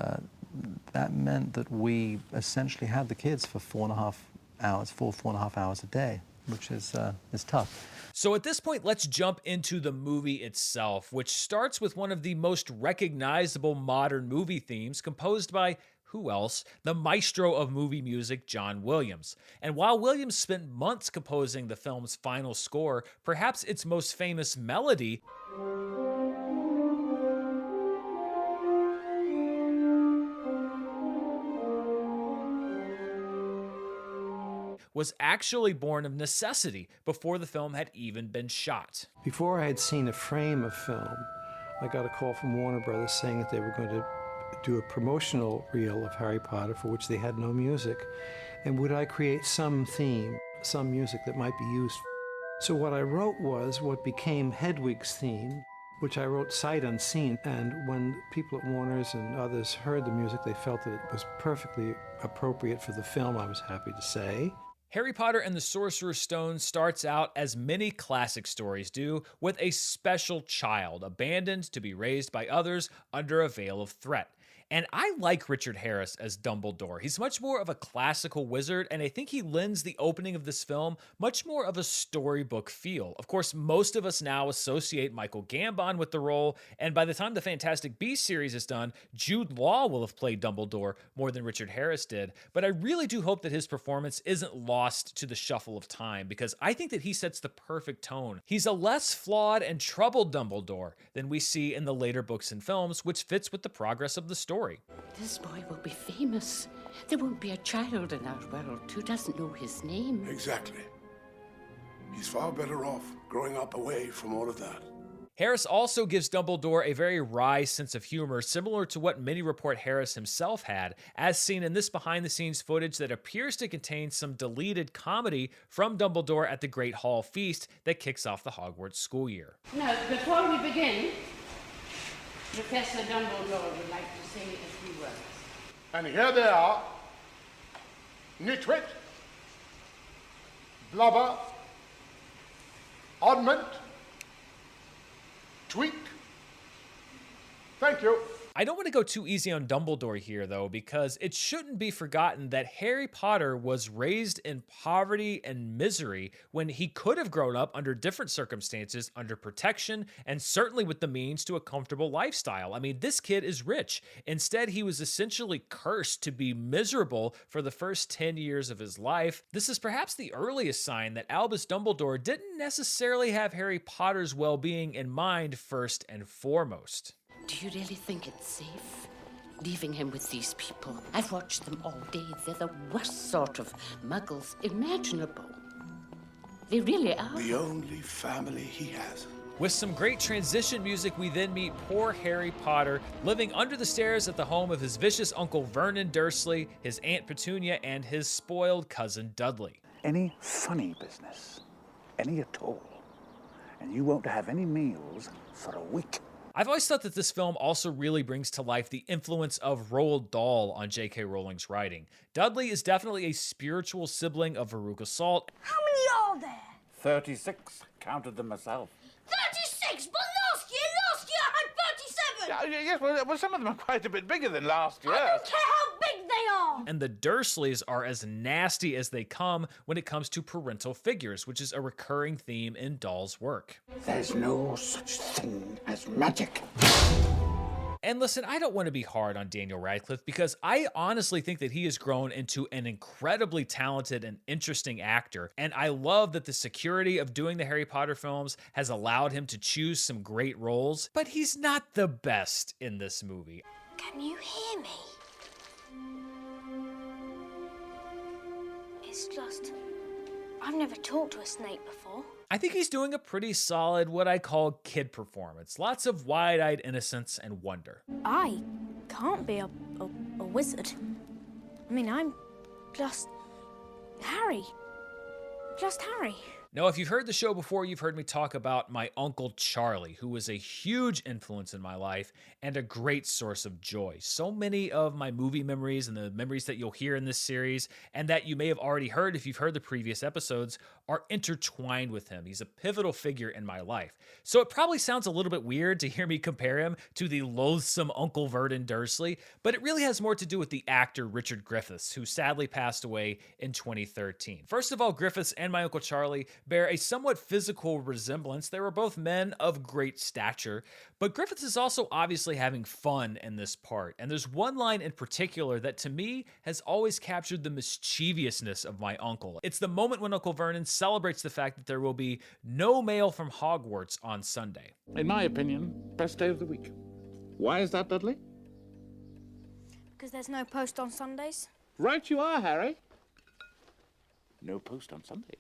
that meant that we essentially had the kids for 4.5 hours a day, which is tough. So at this point, let's jump into the movie itself, which starts with one of the most recognizable modern movie themes, composed by who else? The maestro of movie music, John Williams. And while Williams spent months composing the film's final score, perhaps its most famous melody was actually born of necessity before the film had even been shot. Before I had seen a frame of film, I got a call from Warner Brothers saying that they were going to do a promotional reel of Harry Potter for which they had no music, and would I create some theme, some music that might be used. So what I wrote was what became Hedwig's theme, which I wrote sight unseen, and when people at Warner's and others heard the music, they felt that it was perfectly appropriate for the film, I was happy to say. Harry Potter and the Sorcerer's Stone starts out, as many classic stories do, with a special child abandoned to be raised by others under a veil of threat. And I like Richard Harris as Dumbledore. He's much more of a classical wizard, and I think he lends the opening of this film much more of a storybook feel. Of course, most of us now associate Michael Gambon with the role, and by the time the Fantastic Beasts series is done, Jude Law will have played Dumbledore more than Richard Harris did. But I really do hope that his performance isn't lost to the shuffle of time, because I think that he sets the perfect tone. He's a less flawed and troubled Dumbledore than we see in the later books and films, which fits with the progress of the story. This boy will be famous. There won't be a child in our world who doesn't know his name. Exactly. He's far better off growing up away from all of that. Harris also gives Dumbledore a very wry sense of humor, similar to what many report Harris himself had, as seen in this behind-the-scenes footage that appears to contain some deleted comedy from Dumbledore at the Great Hall Feast that kicks off the Hogwarts school year. Now, before we begin, Professor Dumbledore would like to say a few words. And here they are. Nitwit, Blubber, Oddment, Tweak. Thank you. I don't want to go too easy on Dumbledore here, though, because it shouldn't be forgotten that Harry Potter was raised in poverty and misery when he could have grown up under different circumstances, under protection, and certainly with the means to a comfortable lifestyle. I mean, this kid is rich. Instead, he was essentially cursed to be miserable for the first 10 years of his life. This is perhaps the earliest sign that Albus Dumbledore didn't necessarily have Harry Potter's well-being in mind first and foremost. Do you really think it's safe, leaving him with these people? I've watched them all day. They're the worst sort of muggles imaginable. They really are. The only family he has. With some great transition music, we then meet poor Harry Potter living under the stairs at the home of his vicious uncle Vernon Dursley, his Aunt Petunia, and his spoiled cousin Dudley. Any funny business, any at all, and you won't have any meals for a week. I've always thought that this film also really brings to life the influence of Roald Dahl on J.K. Rowling's writing. Dudley is definitely a spiritual sibling of Veruca Salt. How many are there? 36. Counted them myself. 36, but last year I had 37! Yes, well, some of them are quite a bit bigger than last year. I don't care how big they are! And the Dursleys are as nasty as they come when it comes to parental figures, which is a recurring theme in Dahl's work. There's no such thing as magic. And listen, I don't want to be hard on Daniel Radcliffe because I honestly think that he has grown into an incredibly talented and interesting actor. And I love that the security of doing the Harry Potter films has allowed him to choose some great roles, but he's not the best in this movie. Can you hear me? It's just, I've never talked to a Snape before. I think he's doing a pretty solid, what I call kid performance. Lots of wide-eyed innocence and wonder. I can't be a wizard. I mean, I'm just Harry. Just Harry. Now, if you've heard the show before, you've heard me talk about my Uncle Charlie, who was a huge influence in my life and a great source of joy. So many of my movie memories and the memories that you'll hear in this series, and that you may have already heard if you've heard the previous episodes, are intertwined with him. He's a pivotal figure in my life. So it probably sounds a little bit weird to hear me compare him to the loathsome Uncle Vernon Dursley, but it really has more to do with the actor Richard Griffiths, who sadly passed away in 2013. First of all, Griffiths and my Uncle Charlie bear a somewhat physical resemblance. They were both men of great stature, but Griffiths is also obviously having fun in this part. And there's one line in particular that to me has always captured the mischievousness of my uncle. It's the moment when Uncle Vernon celebrates the fact that there will be no mail from Hogwarts on Sunday. In my opinion, best day of the week. Why is that, Dudley? Because there's no post on Sundays. Right you are, Harry. No post on Sunday.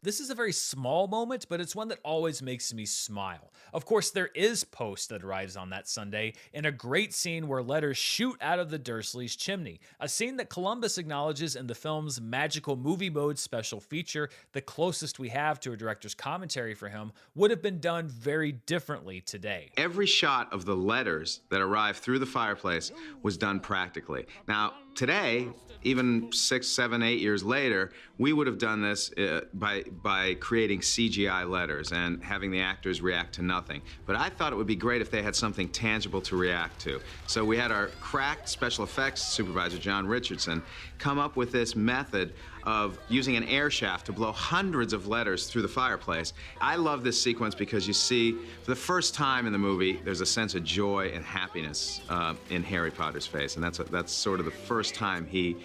This is a very small moment, but it's one that always makes me smile. Of course, there is post that arrives on that Sunday in a great scene where letters shoot out of the Dursleys' chimney, a scene that Columbus acknowledges in the film's magical movie mode special feature. The closest we have to a director's commentary for him would have been done very differently today. Every shot of the letters that arrived through the fireplace was done practically. Now, today, even 6, 7, 8 years later, we would have done this by creating CGI letters and having the actors react to nothing. But I thought it would be great if they had something tangible to react to. So we had our cracked special effects supervisor, John Richardson, come up with this method of using an air shaft to blow hundreds of letters through the fireplace. I love this sequence because you see, for the first time in the movie, there's a sense of joy and happiness in Harry Potter's face, and that's sort of the first time he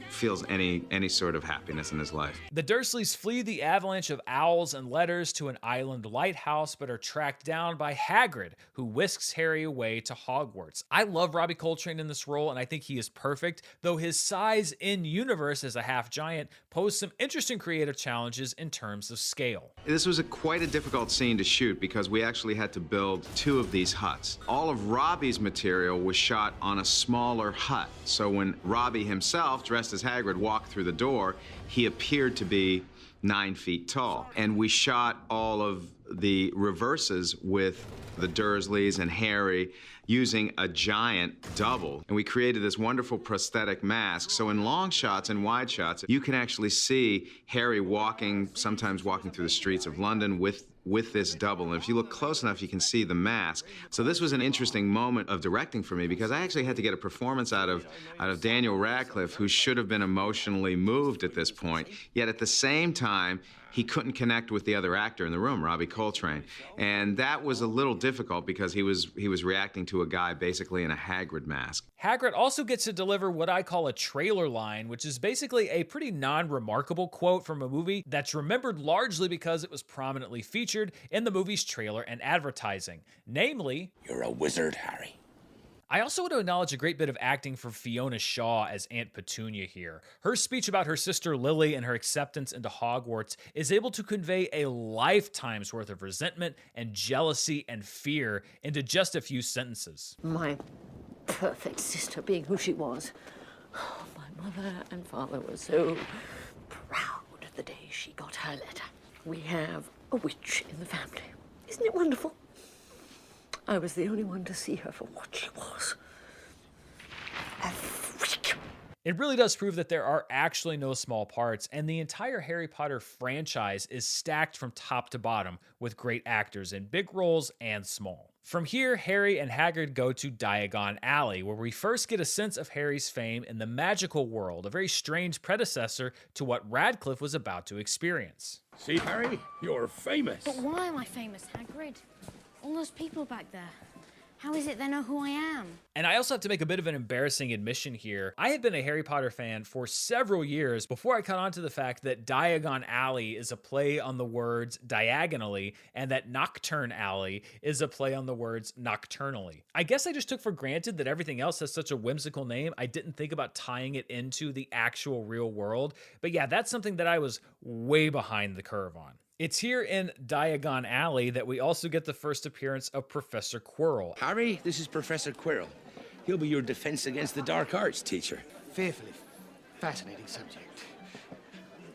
feels any sort of happiness in his life. The Dursleys flee the avalanche of owls and letters to an island lighthouse, but are tracked down by Hagrid, who whisks Harry away to Hogwarts. I love Robbie Coltrane in this role, and I think he is perfect, though his size in universe as a half-giant posed some interesting creative challenges in terms of scale. This was quite a difficult scene to shoot because we actually had to build 2 of these huts. All of Robbie's material was shot on a smaller hut, so when Robbie himself, dressed as Hagrid, walked through the door, he appeared to be 9 feet tall. And we shot all of the reverses with the Dursleys and Harry using a giant double. And we created this wonderful prosthetic mask. So in long shots and wide shots, you can actually see Harry walking, sometimes walking through the streets of London with this double. And if you look close enough, you can see the mask. So this was an interesting moment of directing for me because I actually had to get a performance out of Daniel Radcliffe, who should have been emotionally moved at this point. Yet at the same time, he couldn't connect with the other actor in the room, Robbie Coltrane. And that was a little difficult because he was reacting to a guy basically in a Hagrid mask. Hagrid also gets to deliver what I call a trailer line, which is basically a pretty non-remarkable quote from a movie that's remembered largely because it was prominently featured in the movie's trailer and advertising. Namely, "You're a wizard, Harry." I also want to acknowledge a great bit of acting for Fiona Shaw as Aunt Petunia here. Her speech about her sister Lily and her acceptance into Hogwarts is able to convey a lifetime's worth of resentment and jealousy and fear into just a few sentences. My perfect sister being who she was. My mother and father were so proud the day she got her letter. We have a witch in the family. Isn't it wonderful? I was the only one to see her for what she was. A freak. It really does prove that there are actually no small parts, and the entire Harry Potter franchise is stacked from top to bottom with great actors in big roles and small. From here, Harry and Hagrid go to Diagon Alley, where we first get a sense of Harry's fame in the magical world, a very strange predecessor to what Radcliffe was about to experience. See, Harry, you're famous. But why am I famous, Hagrid? All those people back there. How is it they know who I am? And I also have to make a bit of an embarrassing admission here. I have been a Harry Potter fan for several years before I caught on to the fact that Diagon Alley is a play on the words diagonally and that Nocturne Alley is a play on the words nocturnally. I guess I just took for granted that everything else has such a whimsical name. I didn't think about tying it into the actual real world. But yeah, that's something that I was way behind the curve on. It's here in Diagon Alley that we also get the first appearance of Professor Quirrell. Harry, this is Professor Quirrell. He'll be your defense against the dark arts teacher. Fearfully fascinating subject.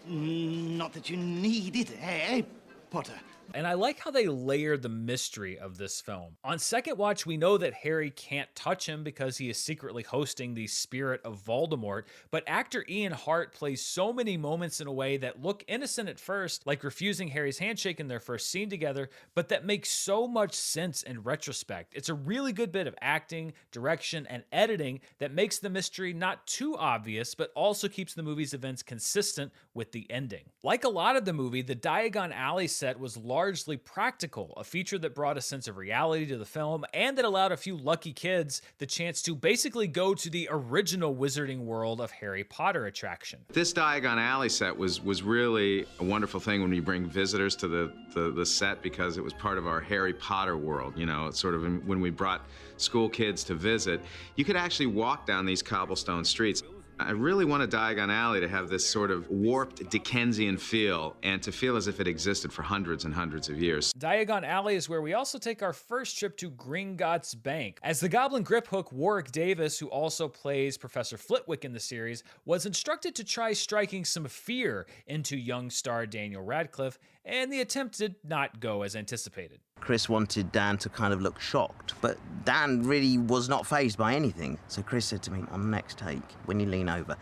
Not that you need it, eh, Potter? And I like how they layered the mystery of this film. On second watch, we know that Harry can't touch him because he is secretly hosting the spirit of Voldemort, but actor Ian Hart plays so many moments in a way that look innocent at first, like refusing Harry's handshake in their first scene together, but that makes so much sense in retrospect. It's a really good bit of acting, direction, and editing that makes the mystery not too obvious, but also keeps the movie's events consistent with the ending. Like a lot of the movie, the Diagon Alley set was largely practical, a feature that brought a sense of reality to the film and that allowed a few lucky kids the chance to basically go to the original Wizarding World of Harry Potter attraction. This Diagon Alley set was really a wonderful thing when you bring visitors to the set because it was part of our Harry Potter world. You know, it's sort of when we brought school kids to visit, you could actually walk down these cobblestone streets. I really wanted Diagon Alley to have this sort of warped Dickensian feel and to feel as if it existed for hundreds and hundreds of years. Diagon Alley is where we also take our first trip to Gringotts Bank, as the Goblin Griphook Warwick Davis, who also plays Professor Flitwick in the series, was instructed to try striking some fear into young star Daniel Radcliffe, and the attempt did not go as anticipated. Chris wanted Dan to kind of look shocked, but Dan really was not fazed by anything. So Chris said to me, on the next take, when you lean over,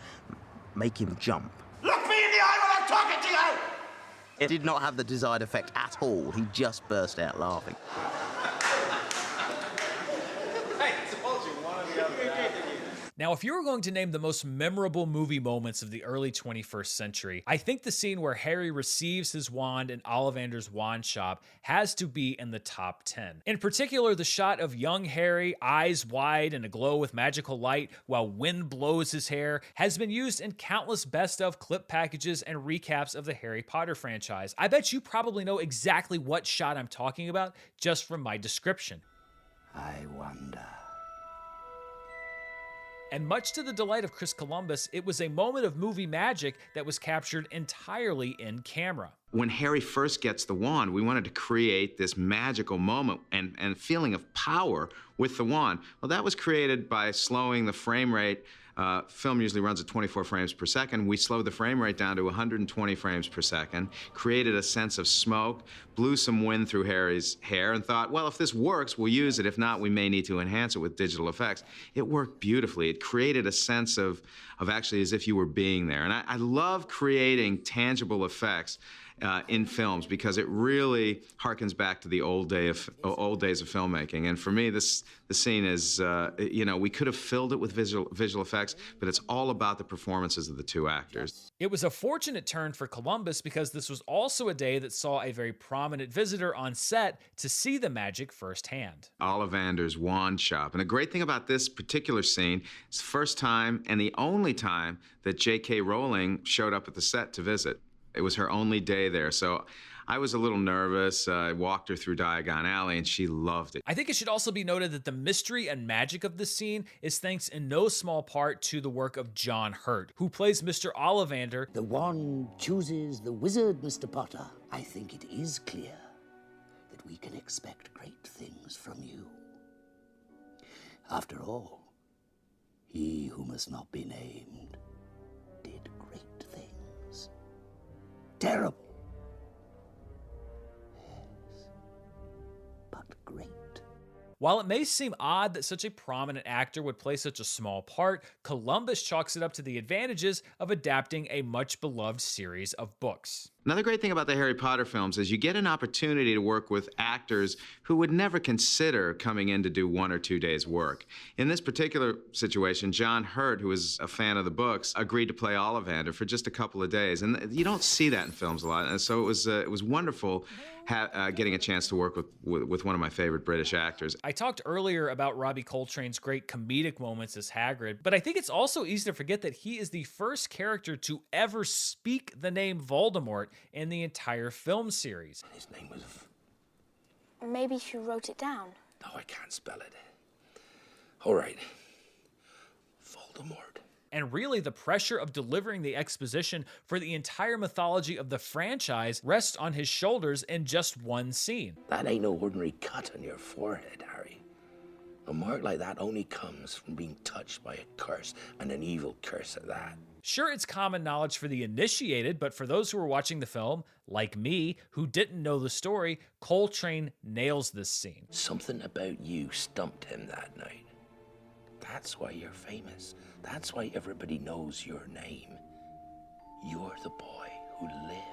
make him jump. Look me in the eye when I'm talking to you! It did not have the desired effect at all. He just burst out laughing. Now, if you were going to name the most memorable movie moments of the early 21st century, I think the scene where Harry receives his wand in Ollivander's wand shop has to be in the top 10. In particular, the shot of young Harry, eyes wide and aglow with magical light while wind blows his hair, has been used in countless best-of clip packages and recaps of the Harry Potter franchise. I bet you probably know exactly what shot I'm talking about just from my description. I wonder. And much to the delight of Chris Columbus, it was a moment of movie magic that was captured entirely in camera. When Harry first gets the wand, we wanted to create this magical moment and feeling of power with the wand. Well, that was created by slowing the frame rate Film usually runs at 24 frames per second. We slowed the frame rate down to 120 frames per second, created a sense of smoke, blew some wind through Harry's hair, and thought, well, if this works, we'll use it. If not, we may need to enhance it with digital effects. It worked beautifully. It created a sense of actually as if you were being there. And I love creating tangible effects in films because it really harkens back to the old days of filmmaking. And for me, the scene is, you know, we could have filled it with visual effects, but it's all about the performances of the two actors. It was a fortunate turn for Columbus because this was also a day that saw a very prominent visitor on set to see the magic firsthand. Ollivander's wand shop. And the great thing about this particular scene, it's the first time and the only time that J.K. Rowling showed up at the set to visit. It was her only day there, so I was a little nervous. I walked her through Diagon Alley, and she loved it. I think it should also be noted that the mystery and magic of this scene is thanks in no small part to the work of John Hurt, who plays Mr. Ollivander. The wand chooses the wizard, Mr. Potter. I think it is clear that we can expect great things from you. After all, he who must not be named did great things. Terrible. Yes, but great. While it may seem odd that such a prominent actor would play such a small part, Columbus chalks it up to the advantages of adapting a much beloved series of books. Another great thing about the Harry Potter films is you get an opportunity to work with actors who would never consider coming in to do 1 or 2 days' work. In this particular situation, John Hurt, who is a fan of the books, agreed to play Ollivander for just a couple of days. And you don't see that in films a lot. And so it was wonderful getting a chance to work with one of my favorite British actors. I talked earlier about Robbie Coltrane's great comedic moments as Hagrid, but I think it's also easy to forget that he is the first character to ever speak the name Voldemort in the entire film series. His name was... Maybe she wrote it down. No, I can't spell it. All right. Voldemort. And really, the pressure of delivering the exposition for the entire mythology of the franchise rests on his shoulders in just one scene. That ain't no ordinary cut on your forehead, Harry. A mark like that only comes from being touched by a curse, and an evil curse at that. Sure, it's common knowledge for the initiated, but for those who are watching the film, like me, who didn't know the story, Coltrane nails this scene. Something about you stumped him that night. That's why you're famous. That's why everybody knows your name. You're the boy who lived.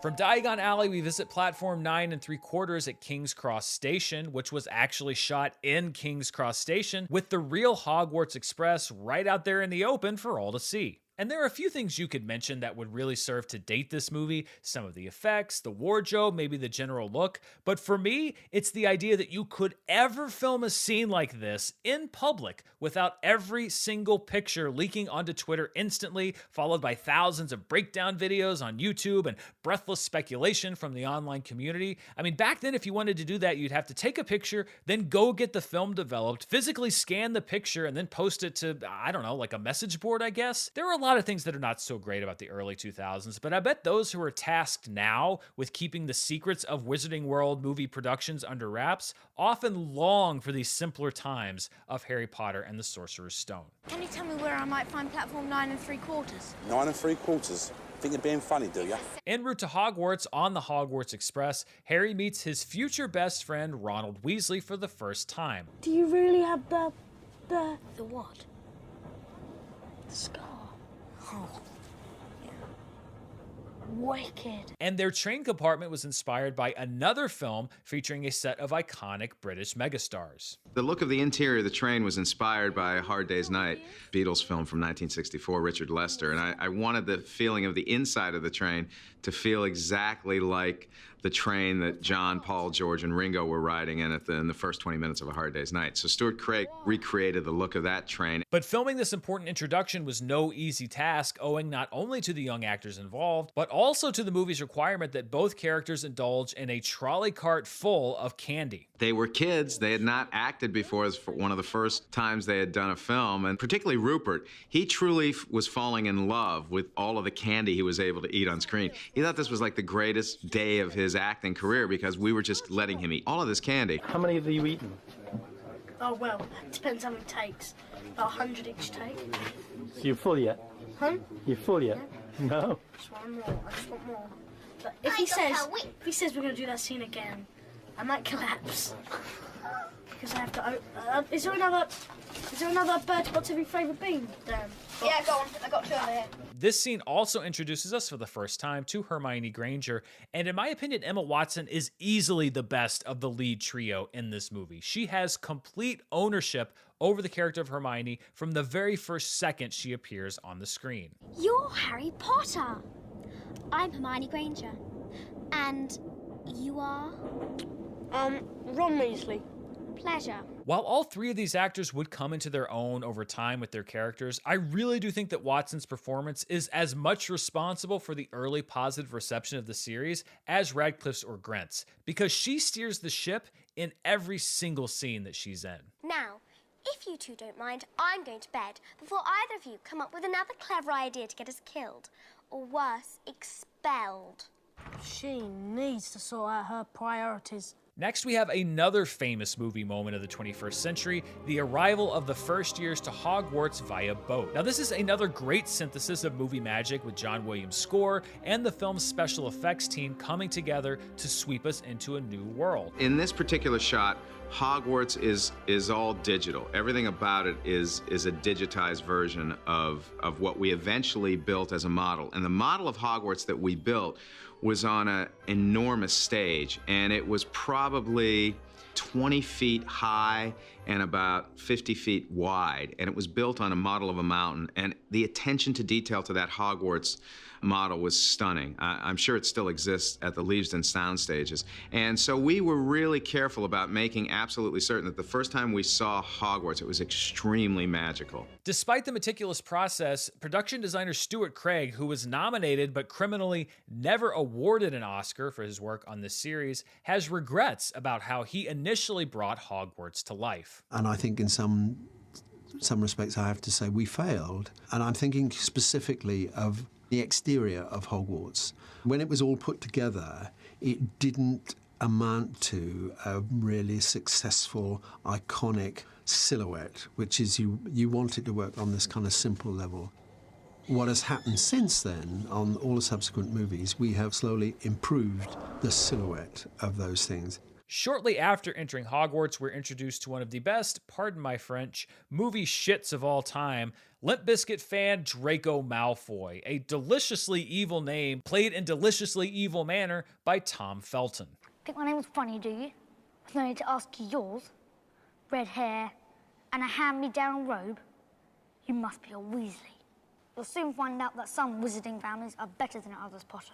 From Diagon Alley, we visit platform 9 3/4 at King's Cross Station, which was actually shot in King's Cross Station, with the real Hogwarts Express right out there in the open for all to see. And there are a few things you could mention that would really serve to date this movie. Some of the effects, the wardrobe, maybe the general look. But for me, it's the idea that you could ever film a scene like this in public without every single picture leaking onto Twitter instantly, followed by thousands of breakdown videos on YouTube and breathless speculation from the online community. I mean, back then, if you wanted to do that, you'd have to take a picture, then go get the film developed, physically scan the picture, and then post it to, I don't know, like a message board, I guess. There are a lot of things that are not so great about the early 2000s, but I bet those who are tasked now with keeping the secrets of Wizarding World movie productions under wraps often long for these simpler times of Harry Potter and the Sorcerer's Stone. Can you tell me where I might find platform 9 3/4? 9 3/4? Think you're being funny, do you? En route to Hogwarts on the Hogwarts Express, Harry meets his future best friend Ronald Weasley for the first time. Do you really have the what? The scar? Oh. Yeah. Wicked. And their train compartment was inspired by another film featuring a set of iconic British megastars. The look of the interior of the train was inspired by A Hard Day's Night, Beatles film from 1964, Richard Lester, and I wanted the feeling of the inside of the train to feel exactly like the train that John, Paul, George, and Ringo were riding in in the first 20 minutes of A Hard Day's Night. So Stuart Craig recreated the look of that train. But filming this important introduction was no easy task, owing not only to the young actors involved, but also to the movie's requirement that both characters indulge in a trolley cart full of candy. They were kids. They had not acted before. It was one of the first times they had done a film, and particularly Rupert. He truly was falling in love with all of the candy he was able to eat on screen. He thought this was like the greatest day of his acting career because we were just letting him eat all of this candy. How many have you eaten? Oh, well, it depends how many takes. About 100 each take. So you're full yet? Huh? You're full yet? Yeah. No. Just one more. I just want more. But if he says we're going to do that scene again, I might collapse. Because I have to... Is there another Bertie Potter's favourite bean, Dan? Yeah, go on. I got two over here. This scene also introduces us for the first time to Hermione Granger, and in my opinion, Emma Watson is easily the best of the lead trio in this movie. She has complete ownership over the character of Hermione from the very first second she appears on the screen. You're Harry Potter. I'm Hermione Granger. And you are? Ron Weasley. Pleasure. While all three of these actors would come into their own over time with their characters, I really do think that Watson's performance is as much responsible for the early positive reception of the series as Radcliffe's or Grant's, because she steers the ship in every single scene that she's in. Now, if you two don't mind, I'm going to bed before either of you come up with another clever idea to get us killed. Or worse, expelled. She needs to sort out her priorities. Next, we have another famous movie moment of the 21st century, the arrival of the first years to Hogwarts via boat. Now, this is another great synthesis of movie magic with John Williams' score and the film's special effects team coming together to sweep us into a new world. In this particular shot, Hogwarts is all digital. Everything about it is a digitized version of what we eventually built as a model. And the model of Hogwarts that we built was on an enormous stage, and it was probably 20 feet high and about 50 feet wide, and it was built on a model of a mountain, and the attention to detail to that Hogwarts model was stunning. I'm sure it still exists at the Leavesden sound stages. And so we were really careful about making absolutely certain that the first time we saw Hogwarts, it was extremely magical. Despite the meticulous process, production designer Stuart Craig, who was nominated but criminally never awarded an Oscar for his work on this series, has regrets about how he initially brought Hogwarts to life. And I think in some respects I have to say we failed. And I'm thinking specifically of the exterior of Hogwarts. When it was all put together, it didn't amount to a really successful, iconic silhouette, which is you want it to work on this kind of simple level. What has happened since then, on all the subsequent movies, we have slowly improved the silhouette of those things. Shortly after entering Hogwarts, we're introduced to one of the best, pardon my French, movie shits of all time, Limp Bizkit fan Draco Malfoy, a deliciously evil name played in deliciously evil manner by Tom Felton. Think my name was funny, do you? With no need to ask you yours. Red hair and a hand-me-down robe. You must be a Weasley. You'll soon find out that some wizarding families are better than others, Potter.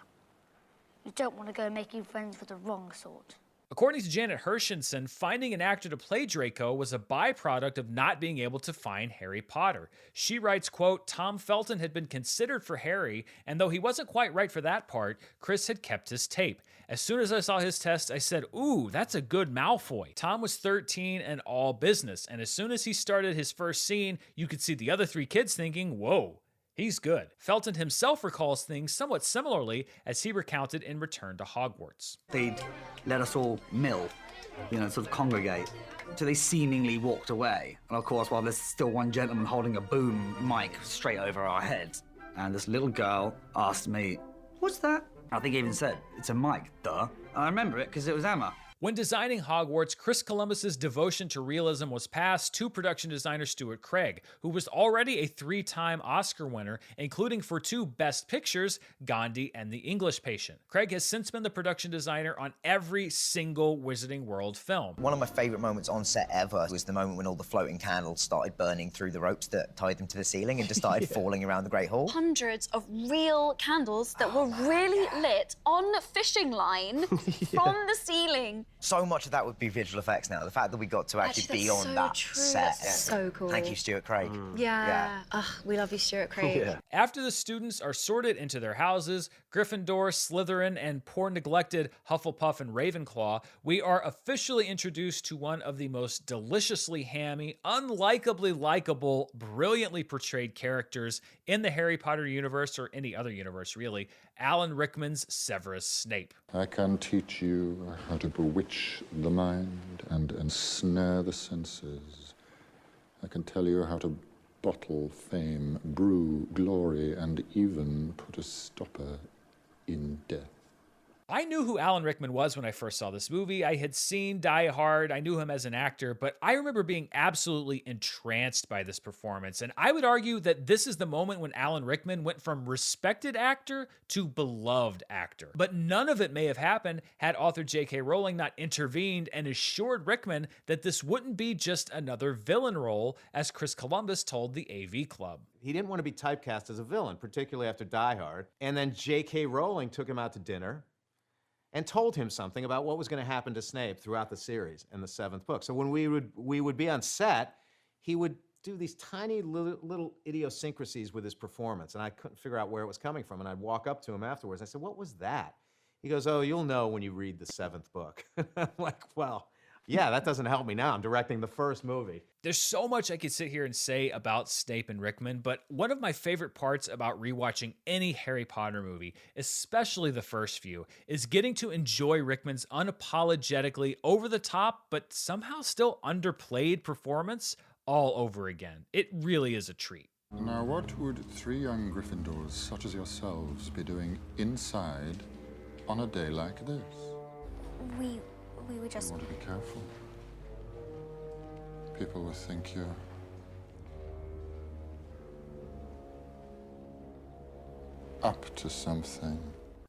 You don't want to go making friends with the wrong sort. According to Janet Hershenson, finding an actor to play Draco was a byproduct of not being able to find Harry Potter. She writes, quote, Tom Felton had been considered for Harry, and though he wasn't quite right for that part, Chris had kept his tape. As soon as I saw his test, I said, ooh, that's a good Malfoy. Tom was 13 and all business, and as soon as he started his first scene, you could see the other three kids thinking, whoa. He's good. Felton himself recalls things somewhat similarly as he recounted in Return to Hogwarts. They'd let us all mill, sort of congregate, so they seemingly walked away. And of course, while there's still one gentleman holding a boom mic straight over our heads, and this little girl asked me, what's that? I think he even said, it's a mic, duh. And I remember it because it was Emma. When designing Hogwarts, Chris Columbus's devotion to realism was passed to production designer Stuart Craig, who was already a 3-time Oscar winner, including for 2 Best Pictures, Gandhi and The English Patient. Craig has since been the production designer on every single Wizarding World film. One of my favourite moments on set ever was the moment when all the floating candles started burning through the ropes that tied them to the ceiling and just started falling around the Great Hall. Hundreds of real candles that were really lit on fishing line from the ceiling. So much of that would be visual effects now. The fact that we got to actually be on that set. So cool. Thank you, Stuart Craig. Yeah. We love you, Stuart Craig. Yeah. After the students are sorted into their houses, Gryffindor, Slytherin, and poor neglected Hufflepuff and Ravenclaw, we are officially introduced to one of the most deliciously hammy, unlikably likable, brilliantly portrayed characters in the Harry Potter universe, or any other universe really, Alan Rickman's Severus Snape. I can teach you how to bewitch bewitch the mind and ensnare the senses. I can tell you how to bottle fame, brew glory, and even put a stopper in death. I knew who Alan Rickman was when I first saw this movie. I had seen Die Hard, I knew him as an actor, but I remember being absolutely entranced by this performance. And I would argue that this is the moment when Alan Rickman went from respected actor to beloved actor. But none of it may have happened had author J.K. Rowling not intervened and assured Rickman that this wouldn't be just another villain role, as Chris Columbus told the AV Club. He didn't want to be typecast as a villain, particularly after Die Hard. And then J.K. Rowling took him out to dinner and told him something about what was going to happen to Snape throughout the series in the 7th book. So when we would be on set, he would do these tiny little idiosyncrasies with his performance, and I couldn't figure out where it was coming from, and I'd walk up to him afterwards. I said, "What was that?" He goes, "Oh, you'll know when you read the 7th book." I'm like, well, yeah, that doesn't help me now. I'm directing the first movie. There's so much I could sit here and say about Snape and Rickman, but one of my favorite parts about rewatching any Harry Potter movie, especially the first few, is getting to enjoy Rickman's unapologetically over-the-top, but somehow still underplayed performance all over again. It really is a treat. Now, what would 3 young Gryffindors such as yourselves be doing inside on a day like this? We were just... You want to be careful. People will think you're up to something.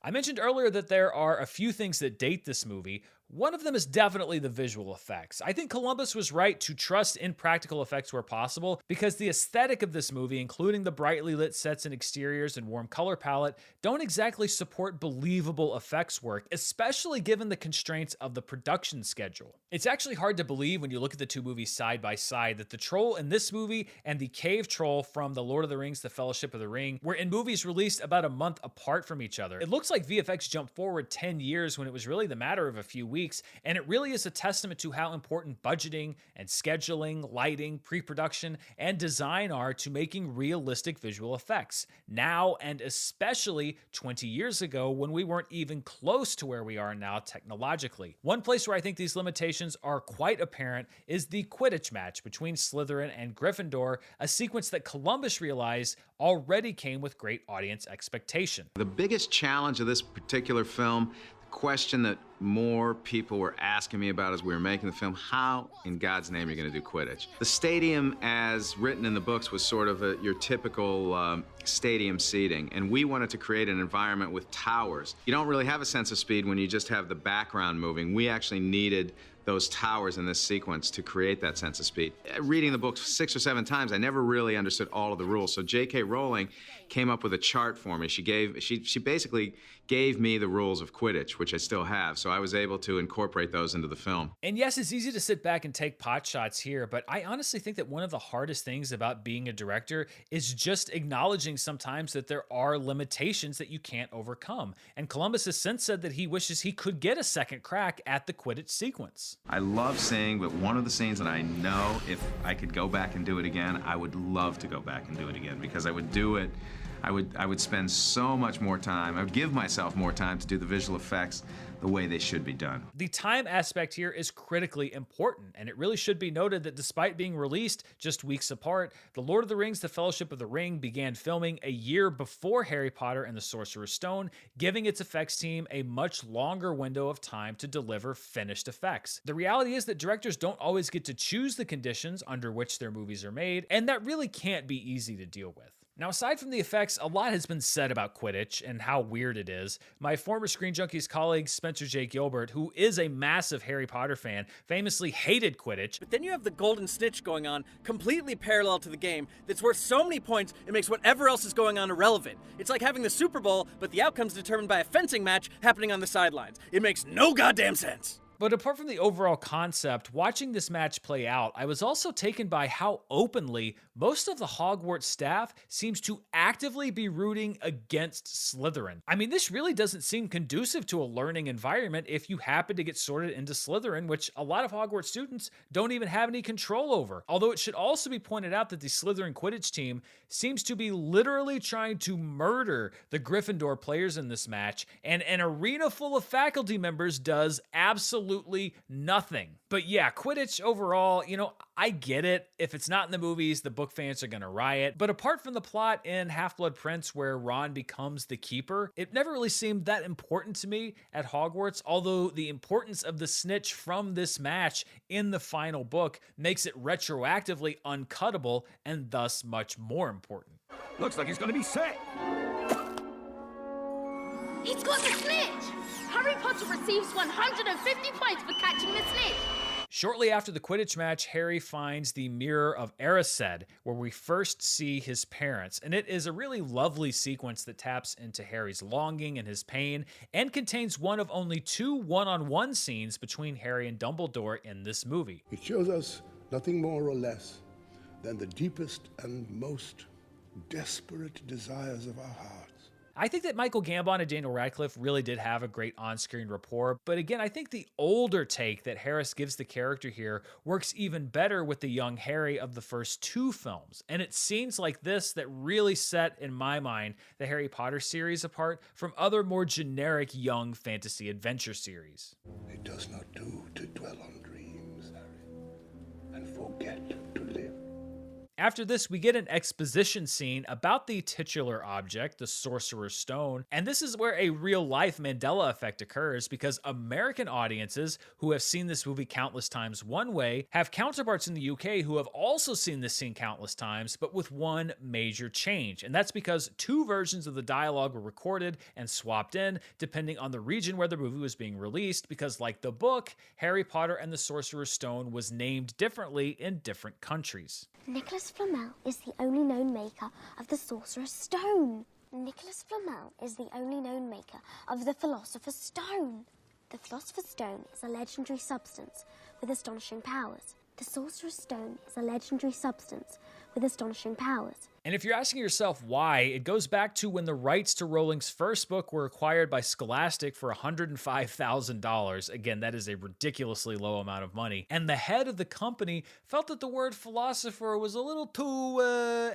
I mentioned earlier that there are a few things that date this movie. One of them is definitely the visual effects. I think Columbus was right to trust in practical effects where possible, because the aesthetic of this movie, including the brightly lit sets and exteriors and warm color palette, don't exactly support believable effects work, especially given the constraints of the production schedule. It's actually hard to believe when you look at the two movies side by side that the troll in this movie and the cave troll from The Lord of the Rings, The Fellowship of the Ring were in movies released about a month apart from each other. It looks like VFX jumped forward 10 years when it was really the matter of a few weeks. And it really is a testament to how important budgeting and scheduling, lighting, pre-production, and design are to making realistic visual effects, now and especially 20 years ago when we weren't even close to where we are now technologically. One place where I think these limitations are quite apparent is the Quidditch match between Slytherin and Gryffindor, a sequence that Columbus realized already came with great audience expectation. The biggest challenge of this particular film, question that more people were asking me about as we were making the film: how in God's name are you going to do Quidditch? The stadium, as written in the books, was sort of your typical stadium seating, and we wanted to create an environment with towers. You don't really have a sense of speed when you just have the background moving. We actually needed those towers in this sequence to create that sense of speed. Reading the book 6 or 7 times, I never really understood all of the rules. So J.K. Rowling came up with a chart for me. She basically gave me the rules of Quidditch, which I still have. So I was able to incorporate those into the film. And yes, it's easy to sit back and take pot shots here, but I honestly think that one of the hardest things about being a director is just acknowledging sometimes that there are limitations that you can't overcome. And Columbus has since said that he wishes he could get a second crack at the Quidditch sequence. I love seeing, but one of the scenes that I know if I could go back and do it again, I would love to go back and do it again, because I would do it, I would spend so much more time, I would give myself more time to do the visual effects the way they should be done. The time aspect here is critically important, and it really should be noted that despite being released just weeks apart, The Lord of the Rings, The Fellowship of the Ring began filming a year before Harry Potter and the Sorcerer's Stone, giving its effects team a much longer window of time to deliver finished effects. The reality is that directors don't always get to choose the conditions under which their movies are made, and that really can't be easy to deal with. Now, aside from the effects, a lot has been said about Quidditch and how weird it is. My former Screen Junkies colleague, Spencer J. Gilbert, who is a massive Harry Potter fan, famously hated Quidditch. But then you have the golden snitch going on, completely parallel to the game, that's worth so many points it makes whatever else is going on irrelevant. It's like having the Super Bowl, but the outcome's determined by a fencing match happening on the sidelines. It makes no goddamn sense. But apart from the overall concept, watching this match play out, I was also taken by how openly most of the Hogwarts staff seems to actively be rooting against Slytherin. I mean, this really doesn't seem conducive to a learning environment if you happen to get sorted into Slytherin, which a lot of Hogwarts students don't even have any control over. Although it should also be pointed out that the Slytherin Quidditch team seems to be literally trying to murder the Gryffindor players in this match, and an arena full of faculty members does absolutely absolutely nothing. But yeah, Quidditch overall, you know, I get it. If it's not in the movies, the book fans are gonna riot. But apart from the plot in Half-Blood Prince where Ron becomes the keeper, it never really seemed that important to me at Hogwarts, although the importance of the snitch from this match in the final book makes it retroactively uncuttable and thus much more important. Looks like he's gonna be set. He's got the snitch! Harry Potter receives 150 points for catching the snitch. Shortly after the Quidditch match, Harry finds the Mirror of Erised, where we first see his parents, and it is a really lovely sequence that taps into Harry's longing and his pain, and contains one of only 2 one-on-one scenes between Harry and Dumbledore in this movie. It shows us nothing more or less than the deepest and most desperate desires of our hearts. I think that Michael Gambon and Daniel Radcliffe really did have a great on-screen rapport, but again, I think the older take that Harris gives the character here works even better with the young Harry of the first 2 films, and it's scenes like this that really set, in my mind, the Harry Potter series apart from other more generic young fantasy adventure series. It does not do to dwell on dreams, Harry, and forget to live. After this, we get an exposition scene about the titular object, the Sorcerer's Stone, and this is where a real-life Mandela effect occurs because American audiences who have seen this movie countless times one way have counterparts in the UK who have also seen this scene countless times, but with one major change, and that's because 2 versions of the dialogue were recorded and swapped in depending on the region where the movie was being released because, like the book, Harry Potter and the Sorcerer's Stone was named differently in different countries. Nicholas Flamel is the only known maker of the Sorcerer's Stone. Nicholas Flamel is the only known maker of the Philosopher's Stone. The Philosopher's Stone is a legendary substance with astonishing powers. The Sorcerer's Stone is a legendary substance with astonishing powers. And if you're asking yourself why, it goes back to when the rights to Rowling's first book were acquired by Scholastic for $105,000. Again, that is a ridiculously low amount of money. And the head of the company felt that the word philosopher was a little too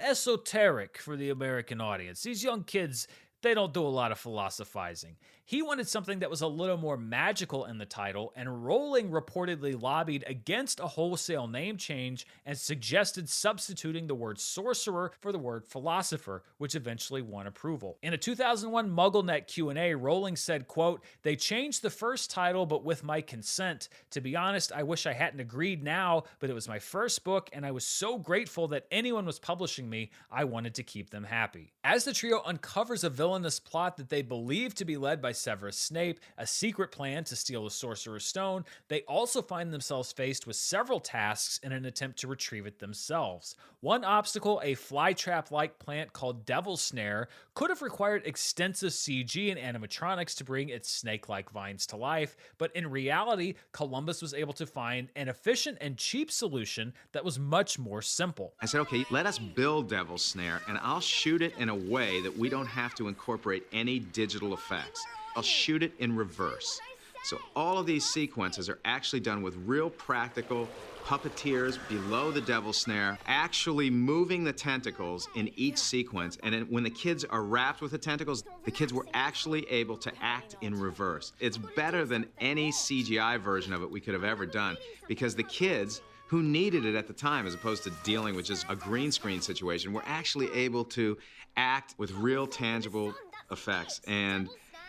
esoteric for the American audience. These young kids, they don't do a lot of philosophizing. He wanted something that was a little more magical in the title, and Rowling reportedly lobbied against a wholesale name change and suggested substituting the word sorcerer for the word philosopher, which eventually won approval. In a 2001 MuggleNet Q&A, Rowling said, quote, "They changed the first title, but with my consent. To be honest, I wish I hadn't agreed now, but it was my first book, and I was so grateful that anyone was publishing me, I wanted to keep them happy." As the trio uncovers a villainous plot that they believe to be led by Severus Snape, a secret plan to steal the Sorcerer's Stone, they also find themselves faced with several tasks in an attempt to retrieve it themselves. One obstacle, a flytrap-like plant called Devil's Snare, could have required extensive CG and animatronics to bring its snake-like vines to life, but in reality, Columbus was able to find an efficient and cheap solution that was much more simple. I said, okay, let us build Devil's Snare, and I'll shoot it in a way that we don't have to incorporate any digital effects. I'll shoot it in reverse. So all of these sequences are actually done with real practical puppeteers below the Devil's Snare, actually moving the tentacles in each sequence. And then when the kids are wrapped with the tentacles, the kids were actually able to act in reverse. It's better than any CGI version of it we could have ever done, because the kids who needed it at the time, as opposed to dealing with just a green screen situation, were actually able to act with real tangible effects, and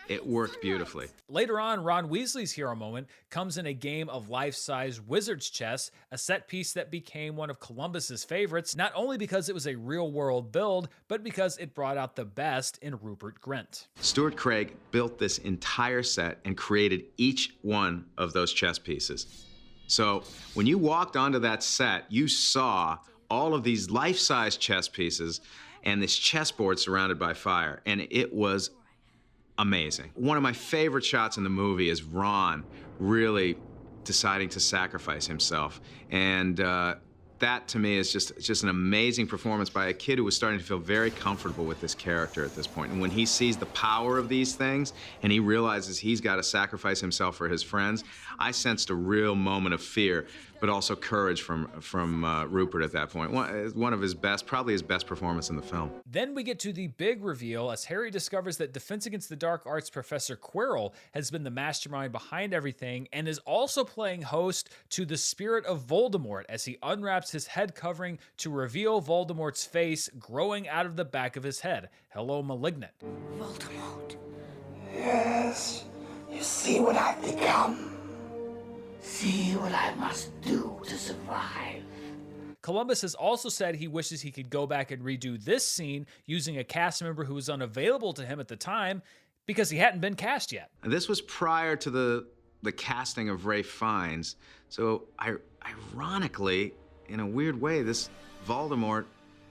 it worked beautifully. Later on, Ron Weasley's hero moment comes in a game of life-size wizard's chess, a set piece that became one of Columbus's favorites, not only because it was a real-world build, but because it brought out the best in Rupert Grint. Stuart Craig built this entire set and created each one of those chess pieces. So when you walked onto that set, you saw all of these life-size chess pieces and this chessboard surrounded by fire, and it was amazing. One of my favorite shots in the movie is Ron really deciding to sacrifice himself, and that to me is just an amazing performance by a kid who was starting to feel very comfortable with this character at this point. And when he sees the power of these things and he realizes he's got to sacrifice himself for his friends, I sensed a real moment of fear but also courage from Rupert at that point. One of his best, probably his best performance in the film. Then we get to the big reveal as Harry discovers that Defense Against the Dark Arts Professor Quirrell has been the mastermind behind everything and is also playing host to the spirit of Voldemort as he unwraps his head covering to reveal Voldemort's face growing out of the back of his head. Hello, Malignant. Voldemort. Yes, you see what I've become. See what I must do to survive. Columbus has also said he wishes he could go back and redo this scene using a cast member who was unavailable to him at the time because he hadn't been cast yet. And this was prior to the casting of Ralph Fiennes. So ironically, in a weird way, this Voldemort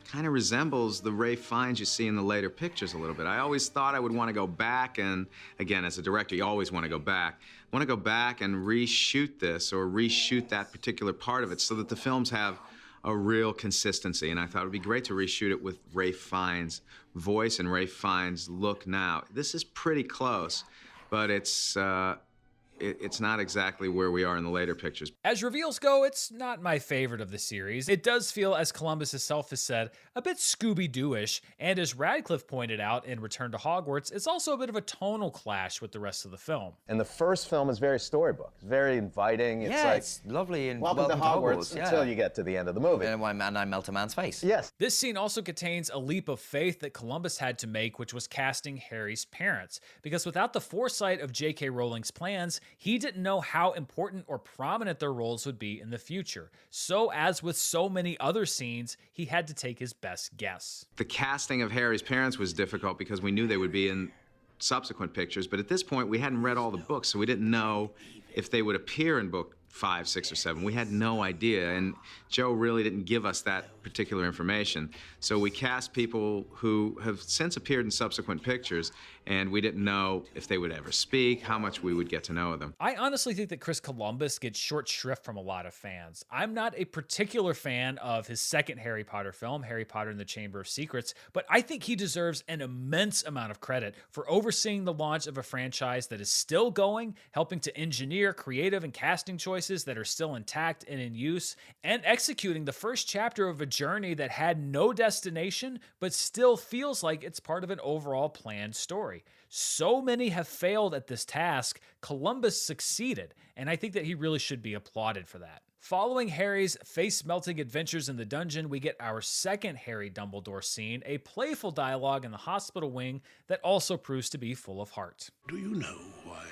kind of resembles the Ralph Fiennes you see in the later pictures a little bit. I always thought I would want to go back, and again, as a director, you always want to go back. I want to go back and reshoot this or reshoot that particular part of it so that the films have a real consistency. And I thought it would be great to reshoot it with Ralph Fiennes' voice and Ralph Fiennes' look now. This is pretty close, but it's not exactly where we are in the later pictures. As reveals go, it's not my favorite of the series. It does feel, as Columbus himself has said, a bit Scooby-Doo-ish, and as Radcliffe pointed out in Return to Hogwarts, it's also a bit of a tonal clash with the rest of the film. And the first film is very storybook. It's very inviting. It's like, it's lovely and welcome to Hogwarts until you get to the end of the movie. And I melt a man's face. Yes. This scene also contains a leap of faith that Columbus had to make, which was casting Harry's parents. Because without the foresight of J.K. Rowling's plans, he didn't know how important or prominent their roles would be in the future. So, as with so many other scenes, he had to take his best guess. The casting of Harry's parents was difficult because we knew they would be in subsequent pictures, but at this point we hadn't read all the books, so we didn't know if they would appear in book 5, 6, or 7. We had no idea, and Joe really didn't give us that particular information. So we cast people who have since appeared in subsequent pictures, and we didn't know if they would ever speak, how much we would get to know them. I honestly think that Chris Columbus gets short shrift from a lot of fans. I'm not a particular fan of his second Harry Potter film, Harry Potter and the Chamber of Secrets, but I think he deserves an immense amount of credit for overseeing the launch of a franchise that is still going, helping to engineer creative and casting choices that are still intact and in use, and executing the first chapter of a journey that had no destination, but still feels like it's part of an overall planned story. So many have failed at this task. Columbus succeeded, and I think that he really should be applauded for that. Following Harry's face-melting adventures in the dungeon, we get our second Harry Dumbledore scene, a playful dialogue in the hospital wing that also proves to be full of heart. Do you know why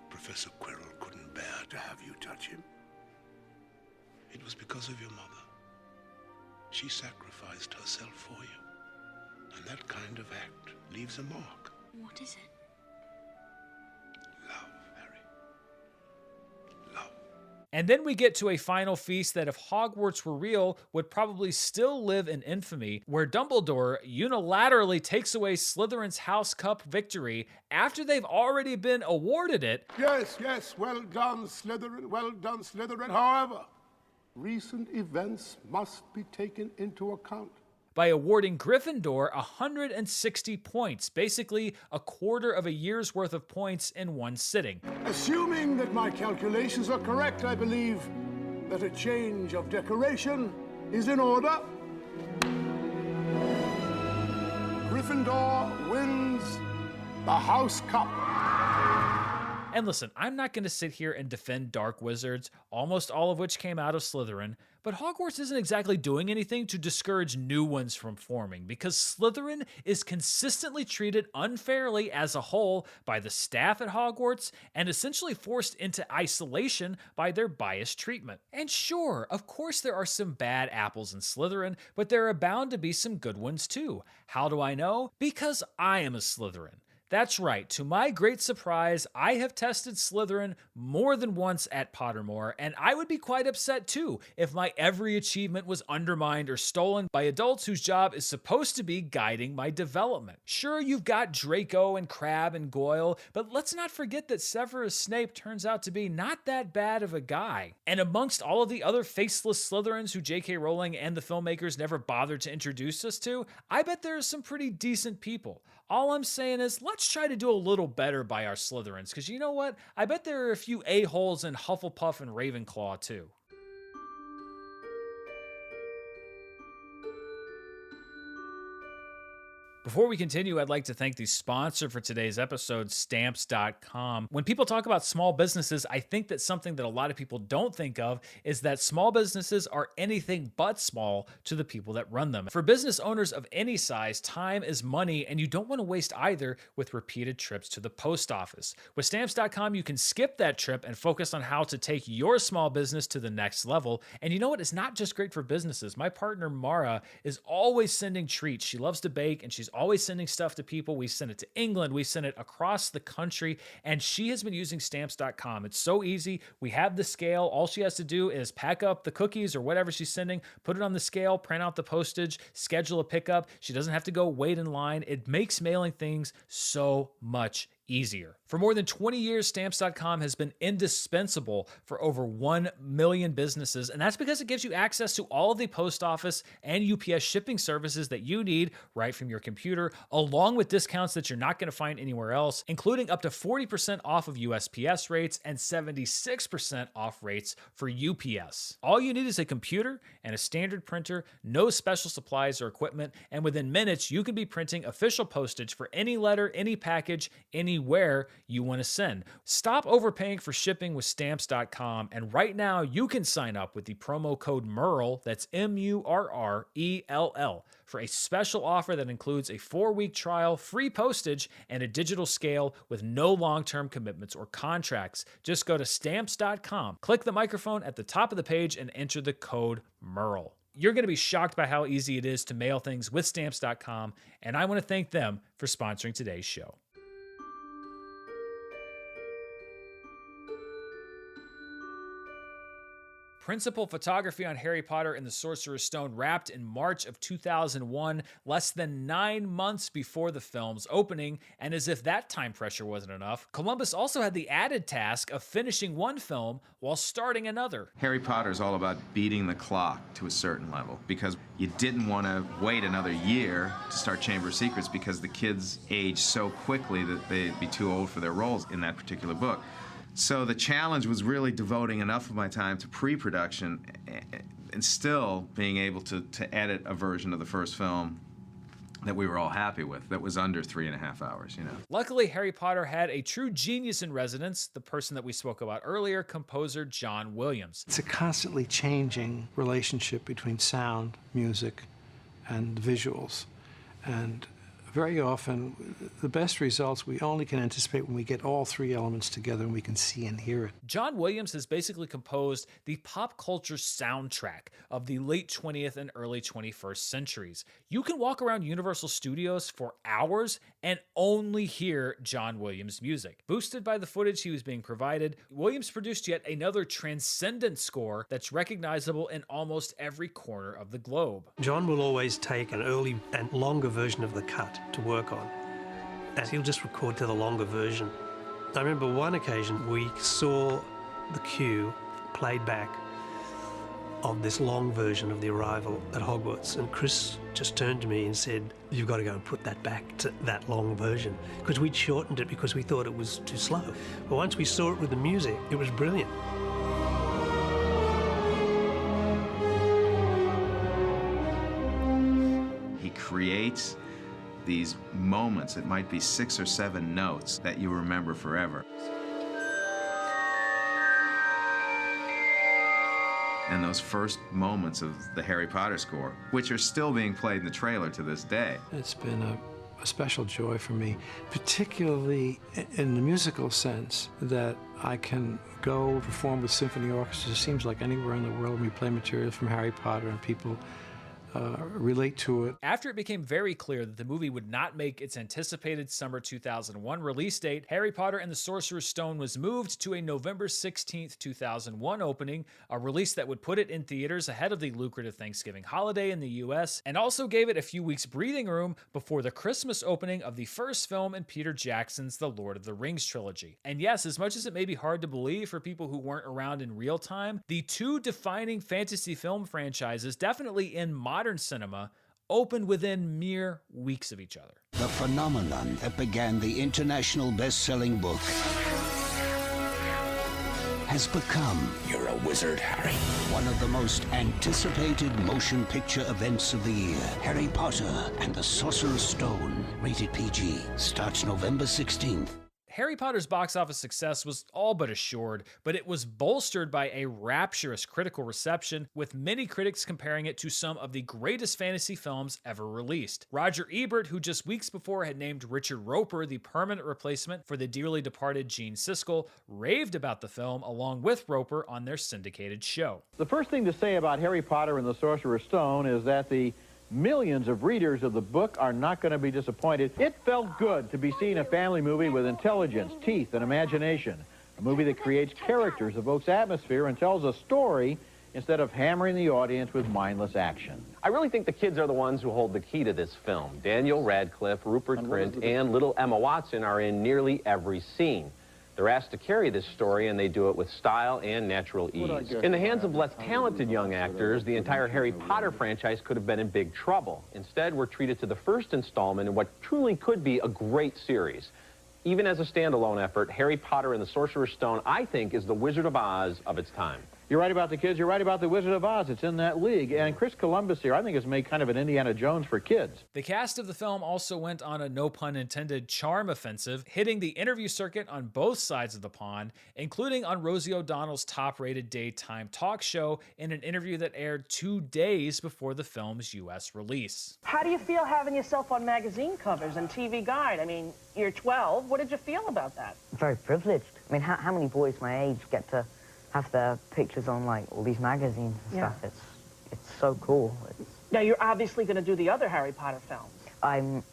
Professor Quirrell couldn't bear to have you touch him? It was because of your mother. She sacrificed herself for you. And that kind of act leaves a mark. What is it? Love, Harry. Love. And then we get to a final feast that, if Hogwarts were real, would probably still live in infamy, where Dumbledore unilaterally takes away Slytherin's House Cup victory after they've already been awarded it. Yes, well done, Slytherin. Well done, Slytherin. However, recent events must be taken into account. By awarding Gryffindor 160 points, basically a quarter of a year's worth of points in one sitting. Assuming that my calculations are correct, I believe that a change of decoration is in order. Gryffindor wins the House Cup. And listen, I'm not going to sit here and defend dark wizards, almost all of which came out of Slytherin, but Hogwarts isn't exactly doing anything to discourage new ones from forming, because Slytherin is consistently treated unfairly as a whole by the staff at Hogwarts and essentially forced into isolation by their biased treatment. And sure, of course there are some bad apples in Slytherin, but there are bound to be some good ones too. How do I know? Because I am a Slytherin. That's right, to my great surprise, I have tested Slytherin more than once at Pottermore, and I would be quite upset too if my every achievement was undermined or stolen by adults whose job is supposed to be guiding my development. Sure, you've got Draco and Crabbe and Goyle, but let's not forget that Severus Snape turns out to be not that bad of a guy. And amongst all of the other faceless Slytherins who J.K. Rowling and the filmmakers never bothered to introduce us to, I bet there are some pretty decent people. All I'm saying is, let's try to do a little better by our Slytherins, because you know what? I bet there are a few a-holes in Hufflepuff and Ravenclaw, too. Before we continue, I'd like to thank the sponsor for today's episode, Stamps.com. When people talk about small businesses, I think that something that a lot of people don't think of is that small businesses are anything but small to the people that run them. For business owners of any size, time is money, and you don't want to waste either with repeated trips to the post office. With Stamps.com, you can skip that trip and focus on how to take your small business to the next level. And you know what? It's not just great for businesses. My partner, Mara, is always sending treats. She loves to bake, and she's always sending stuff to people. We send it to England. We send it across the country, and she has been using Stamps.com. It's so easy. We have the scale. All she has to do is pack up the cookies or whatever she's sending, put it on the scale, print out the postage, schedule a pickup. She doesn't have to go wait in line. It makes mailing things so much easier. For more than 20 years, Stamps.com has been indispensable for over 1 million businesses, and that's because it gives you access to all of the post office and UPS shipping services that you need right from your computer, along with discounts that you're not going to find anywhere else, including up to 40% off of USPS rates and 76% off rates for UPS. All you need is a computer and a standard printer, no special supplies or equipment, and within minutes, you can be printing official postage for any letter, any package, anywhere you want to send. Stop overpaying for shipping with Stamps.com, and right now you can sign up with the promo code Murrell, that's MURRELL, for a special offer that includes a 4-week trial, free postage, and a digital scale with no long-term commitments or contracts. Just go to Stamps.com, click the microphone at the top of the page, and enter the code Murrell. You're going to be shocked by how easy it is to mail things with Stamps.com, and I want to thank them for sponsoring today's show. Principal photography on Harry Potter and the Sorcerer's Stone wrapped in March of 2001, less than 9 months before the film's opening, and as if that time pressure wasn't enough, Columbus also had the added task of finishing one film while starting another. Harry Potter is all about beating the clock to a certain level because you didn't want to wait another year to start Chamber of Secrets because the kids age so quickly that they'd be too old for their roles in that particular book. So the challenge was really devoting enough of my time to pre-production and still being able to edit a version of the first film that we were all happy with, that was under 3.5 hours, you know. Luckily, Harry Potter had a true genius in residence, the person that we spoke about earlier, composer John Williams. It's a constantly changing relationship between sound, music, and visuals. And very often, the best results we only can anticipate when we get all three elements together and we can see and hear it. John Williams has basically composed the pop culture soundtrack of the late 20th and early 21st centuries. You can walk around Universal Studios for hours and only hear John Williams' music. Boosted by the footage he was being provided, Williams produced yet another transcendent score that's recognizable in almost every corner of the globe. John will always take an early and longer version of the cut to work on, and he'll just record to the longer version. I remember one occasion we saw the cue played back of this long version of the arrival at Hogwarts, and Chris just turned to me and said, "You've got to go and put that back to that long version," because we'd shortened it because we thought it was too slow. But once we saw it with the music, it was brilliant. He creates these moments, it might be 6 or 7 notes that you remember forever. And those first moments of the Harry Potter score, which are still being played in the trailer to this day. It's been a special joy for me, particularly in the musical sense that I can go perform with symphony orchestras. It seems like anywhere in the world we play material from Harry Potter and people relate to it. After it became very clear that the movie would not make its anticipated summer 2001 release date, Harry Potter and the Sorcerer's Stone was moved to a November 16th, 2001 opening, a release that would put it in theaters ahead of the lucrative Thanksgiving holiday in the US, and also gave it a few weeks breathing room before the Christmas opening of the first film in Peter Jackson's The Lord of the Rings trilogy. And yes, as much as it may be hard to believe for people who weren't around in real time, the two defining fantasy film franchises, definitely in modern cinema, opened within mere weeks of each other. The phenomenon that began the international best-selling book has become... You're a wizard, Harry. ...one of the most anticipated motion picture events of the year. Harry Potter and the Sorcerer's Stone, rated PG, starts November 16th. Harry Potter's box office success was all but assured, but it was bolstered by a rapturous critical reception, with many critics comparing it to some of the greatest fantasy films ever released. Roger Ebert, who just weeks before had named Richard Roper the permanent replacement for the dearly departed Gene Siskel, raved about the film along with Roper on their syndicated show. The first thing to say about Harry Potter and the Sorcerer's Stone is that the millions of readers of the book are not going to be disappointed. It felt good to be seeing a family movie with intelligence, teeth, and imagination. A movie that creates characters, evokes atmosphere, and tells a story instead of hammering the audience with mindless action. I really think the kids are the ones who hold the key to this film. Daniel Radcliffe, Rupert Grint, and little Emma Watson are in nearly every scene. They're asked to carry this story, and they do it with style and natural ease. In the hands of less talented young actors, the entire Harry Potter franchise could have been in big trouble. Instead, we're treated to the first installment in what truly could be a great series. Even as a standalone effort, Harry Potter and the Sorcerer's Stone, I think, is the Wizard of Oz of its time. You're right about the kids. You're right about the Wizard of Oz. It's in that league. And Chris Columbus here, I think, has made kind of an Indiana Jones for kids. The cast of the film also went on a no pun intended charm offensive, hitting the interview circuit on both sides of the pond, including on Rosie O'Donnell's top-rated daytime talk show in an interview that aired 2 days before the film's U.S. release. How do you feel having yourself on magazine covers and TV Guide? I mean, you're 12. What did you feel about that? Very privileged. I mean, how many boys my age get to have their pictures on, like, all these magazines and stuff? It's so cool. Now, you're obviously going to do the other Harry Potter films.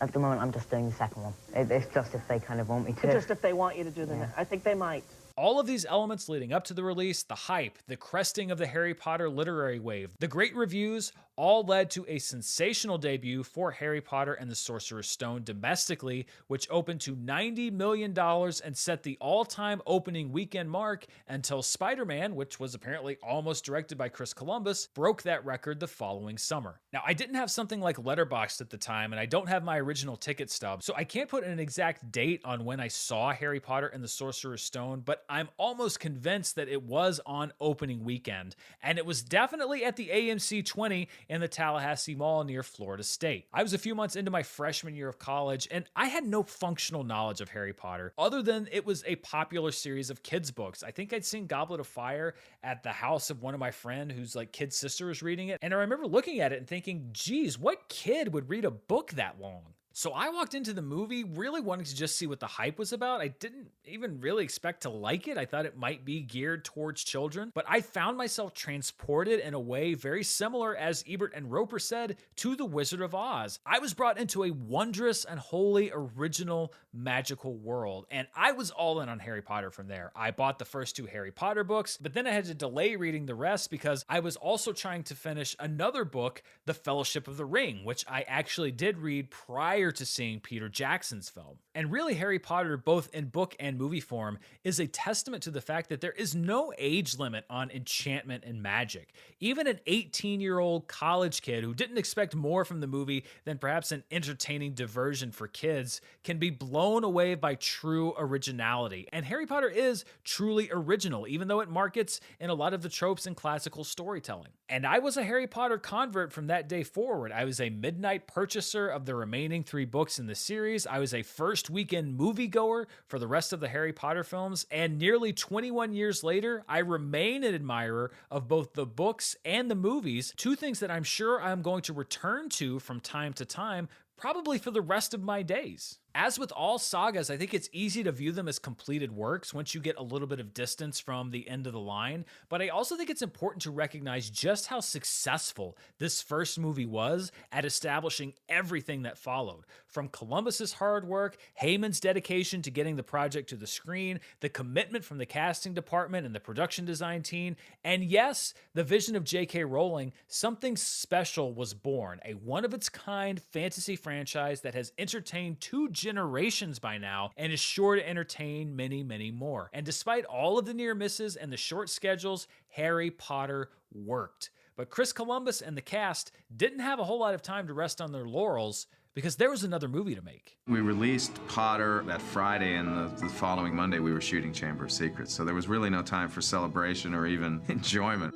At the moment, I'm just doing the second one. It's just if they kind of want me to. Just if they want you to do the I think they might. All of these elements leading up to the release, the hype, the cresting of the Harry Potter literary wave, the great reviews, all led to a sensational debut for Harry Potter and the Sorcerer's Stone domestically, which opened to $90 million and set the all-time opening weekend mark until Spider-Man, which was apparently almost directed by Chris Columbus, broke that record the following summer. Now, I didn't have something like Letterboxd at the time, and I don't have my original ticket stub, so I can't put an exact date on when I saw Harry Potter and the Sorcerer's Stone, but I'm almost convinced that it was on opening weekend, and it was definitely at the AMC 20 in the Tallahassee Mall near Florida State. I was a few months into my freshman year of college, and I had no functional knowledge of Harry Potter, other than it was a popular series of kids' books. I think I'd seen Goblet of Fire at the house of one of my friends whose kid sister was reading it, and I remember looking at it and thinking, geez, what kid would read a book that long? So I walked into the movie really wanting to just see what the hype was about. I didn't even really expect to like it. I thought it might be geared towards children, but I found myself transported in a way very similar, as Ebert and Roper said, to The Wizard of Oz. I was brought into a wondrous and wholly original magical world, and I was all in on Harry Potter from there. I bought the first 2 Harry Potter books, but then I had to delay reading the rest because I was also trying to finish another book, The Fellowship of the Ring, which I actually did read prior to seeing Peter Jackson's film. And really, Harry Potter, both in book and movie form, is a testament to the fact that there is no age limit on enchantment and magic. Even an 18-year-old college kid who didn't expect more from the movie than perhaps an entertaining diversion for kids can be blown away by true originality. And Harry Potter is truly original, even though it markets in a lot of the tropes in classical storytelling. And I was a Harry Potter convert from that day forward. I was a midnight purchaser of the remaining 3 books in the series. I was a first weekend moviegoer for the rest of the Harry Potter films, and nearly 21 years later, I remain an admirer of both the books and the movies, 2 things that I'm sure I'm going to return to from time to time, probably for the rest of my days. As with all sagas, I think it's easy to view them as completed works once you get a little bit of distance from the end of the line, but I also think it's important to recognize just how successful this first movie was at establishing everything that followed. From Columbus's hard work, Heyman's dedication to getting the project to the screen, the commitment from the casting department and the production design team, and yes, the vision of J.K. Rowling, something special was born, a one-of-its-kind fantasy franchise that has entertained 2 generations by now and is sure to entertain many, many more. And despite all of the near misses and the short schedules, Harry Potter worked. But Chris Columbus and the cast didn't have a whole lot of time to rest on their laurels because there was another movie to make. We released Potter that Friday, and the following Monday we were shooting Chamber of Secrets, so there was really no time for celebration or even enjoyment.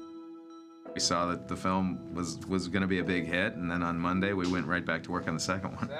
We saw that the film was going to be a big hit, and then on Monday we went right back to work on the second one.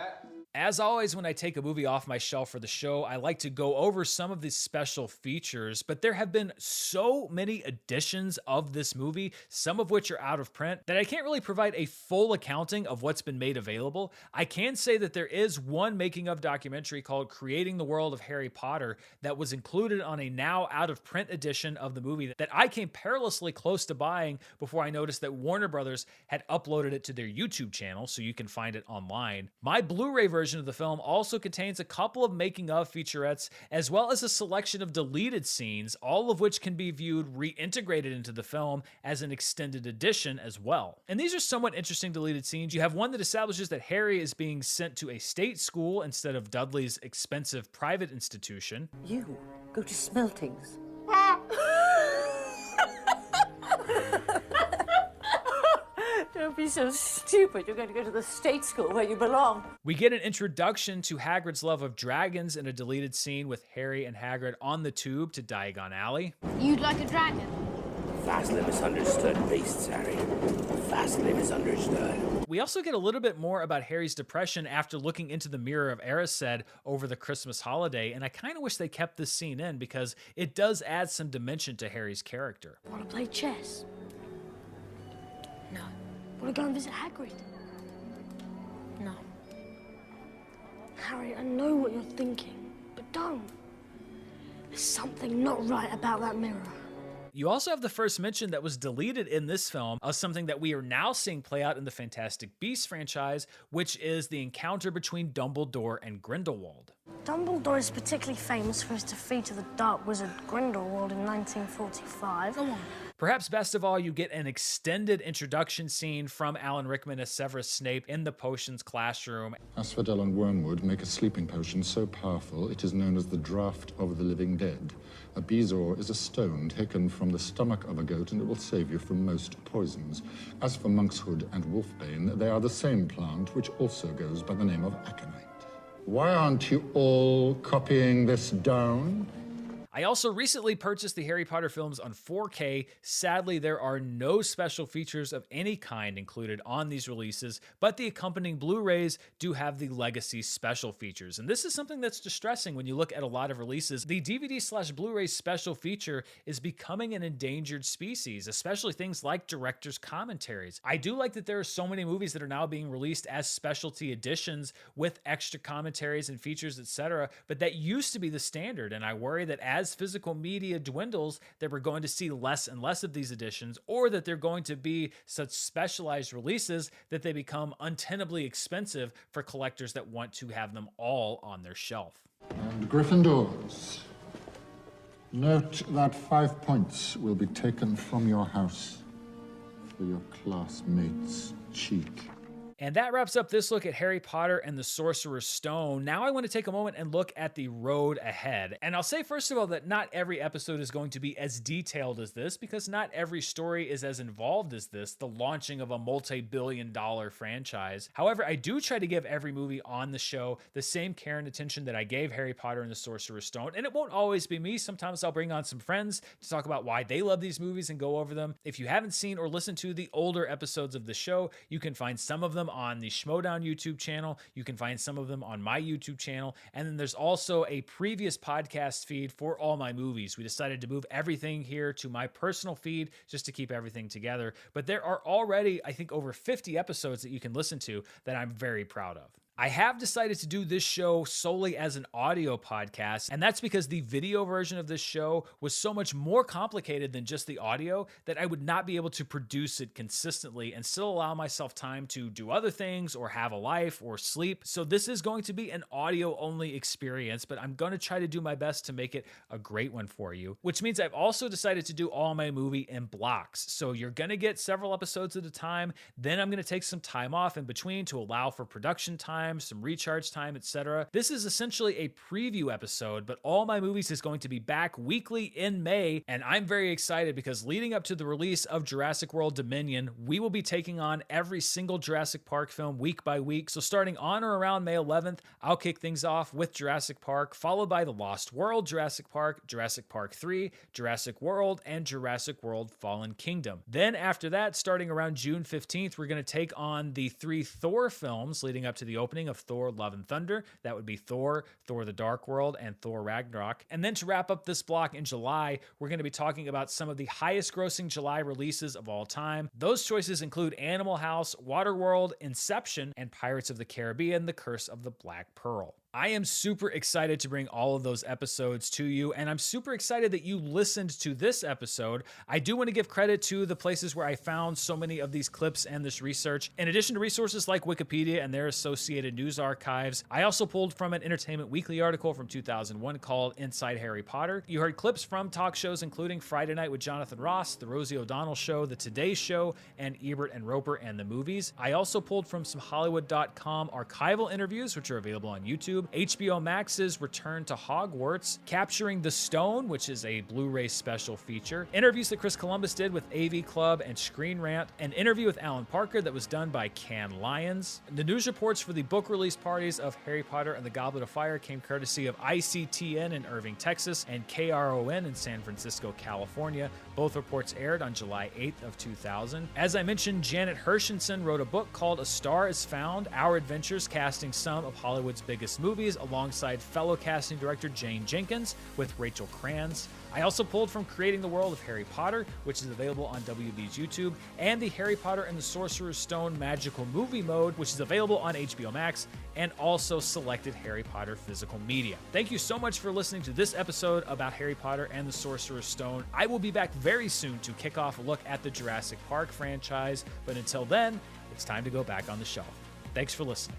As always, when I take a movie off my shelf for the show, I like to go over some of these special features, but there have been so many editions of this movie, some of which are out of print, that I can't really provide a full accounting of what's been made available. I can say that there is one making of documentary called Creating the World of Harry Potter that was included on a now out of print edition of the movie that I came perilously close to buying before I noticed that Warner Brothers had uploaded it to their YouTube channel, so you can find it online. My Blu-ray version of the film also contains a couple of making of featurettes, as well as a selection of deleted scenes, all of which can be viewed reintegrated into the film as an extended edition as well. And these are somewhat interesting deleted scenes. You have one that establishes that Harry is being sent to a state school instead of Dudley's expensive private institution. You go to Smeltings. Don't be so stupid. You're going to go to the state school where you belong. We get an introduction to Hagrid's love of dragons in a deleted scene with Harry and Hagrid on the tube to Diagon Alley. You'd like a dragon? Vastly misunderstood beasts, Harry. Vastly misunderstood. We also get a little bit more about Harry's depression after looking into the Mirror of Erised over the Christmas holiday, and I kind of wish they kept this scene in because it does add some dimension to Harry's character. Want to play chess? No. Want to go and visit Hagrid? No. Harry, I know what you're thinking, but don't. There's something not right about that mirror. You also have the first mention that was deleted in this film of something that we are now seeing play out in the Fantastic Beasts franchise, which is the encounter between Dumbledore and Grindelwald. Dumbledore is particularly famous for his defeat of the Dark Wizard Grindelwald in 1945. Go on. Perhaps best of all, you get an extended introduction scene from Alan Rickman as Severus Snape in the potions classroom. Asphodel and wormwood make a sleeping potion so powerful it is known as the draught of the living dead. A bezoar is a stone taken from the stomach of a goat, and it will save you from most poisons. As for monkshood and wolfbane, they are the same plant, which also goes by the name of aconite. Why aren't you all copying this down? I also recently purchased the Harry Potter films on 4K. Sadly, there are no special features of any kind included on these releases, but the accompanying Blu-rays do have the legacy special features. And this is something that's distressing when you look at a lot of releases. The DVD/Blu-ray special feature is becoming an endangered species, especially things like director's commentaries. I do like that there are so many movies that are now being released as specialty editions with extra commentaries and features, etc., but that used to be the standard, and I worry that as physical media dwindles, that we're going to see less and less of these editions, or that they're going to be such specialized releases that they become untenably expensive for collectors that want to have them all on their shelf. And Gryffindors, note that 5 points will be taken from your house for your classmates' cheek. And that wraps up this look at Harry Potter and the Sorcerer's Stone. Now I want to take a moment and look at the road ahead. And I'll say first of all that not every episode is going to be as detailed as this, because not every story is as involved as this, the launching of a multi-billion-dollar franchise. However, I do try to give every movie on the show the same care and attention that I gave Harry Potter and the Sorcerer's Stone. And it won't always be me. Sometimes I'll bring on some friends to talk about why they love these movies and go over them. If you haven't seen or listened to the older episodes of the show, you can find some of them on the Showdown YouTube channel. You can find some of them on my YouTube channel. And then there's also a previous podcast feed for all my movies. We decided to move everything here to my personal feed just to keep everything together. But there are already, I think, over 50 episodes that you can listen to that I'm very proud of. I have decided to do this show solely as an audio podcast, and that's because the video version of this show was so much more complicated than just the audio that I would not be able to produce it consistently and still allow myself time to do other things or have a life or sleep. So this is going to be an audio-only experience, but I'm going to try to do my best to make it a great one for you, which means I've also decided to do all my movie in blocks. So you're going to get several episodes at a time, then I'm going to take some time off in between to allow for production time time, some recharge time, etc. This is essentially a preview episode, but All My Movies is going to be back weekly in May, and I'm very excited because leading up to the release of Jurassic World Dominion, we will be taking on every single Jurassic Park film week by week. So starting on or around May 11th, I'll kick things off with Jurassic Park, followed by The Lost World, Jurassic Park 3, Jurassic World, and Jurassic World Fallen Kingdom. Then after that, starting around June 15th, we're going to take on the 3 Thor films leading up to the opening of Thor Love and Thunder. That would be Thor, Thor the Dark World, and Thor Ragnarok. And then to wrap up this block in July, we're going to be talking about some of the highest grossing July releases of all time. Those choices include Animal House, Waterworld, Inception, and Pirates of the Caribbean, The Curse of the Black Pearl. I am super excited to bring all of those episodes to you, and I'm super excited that you listened to this episode. I do want to give credit to the places where I found so many of these clips and this research. In addition to resources like Wikipedia and their associated news archives, I also pulled from an Entertainment Weekly article from 2001 called Inside Harry Potter. You heard clips from talk shows including Friday Night with Jonathan Ross, The Rosie O'Donnell Show, The Today Show, and Ebert and Roper and the Movies. I also pulled from some Hollywood.com archival interviews, which are available on YouTube. HBO Max's Return to Hogwarts, Capturing the Stone, which is a Blu-ray special feature, interviews that Chris Columbus did with AV Club and Screen Rant, an interview with Alan Parker that was done by Cannes Lions. The news reports for the book release parties of Harry Potter and the Goblet of Fire came courtesy of ICTN in Irving, Texas, and KRON in San Francisco, California. Both reports aired on July 8th of 2000. As I mentioned, Janet Hershenson wrote a book called A Star Is Found, Our Adventures Casting Some of Hollywood's Biggest Movies, alongside fellow casting director Jane Jenkins with Rachel Kranz. I also pulled from Creating the World of Harry Potter, which is available on WB's YouTube, and the Harry Potter and the Sorcerer's Stone Magical Movie Mode, which is available on HBO Max, and also selected Harry Potter physical media. Thank you so much for listening to this episode about Harry Potter and the Sorcerer's Stone. I will be back very soon to kick off a look at the Jurassic Park franchise, but until then, it's time to go back on the shelf. Thanks for listening.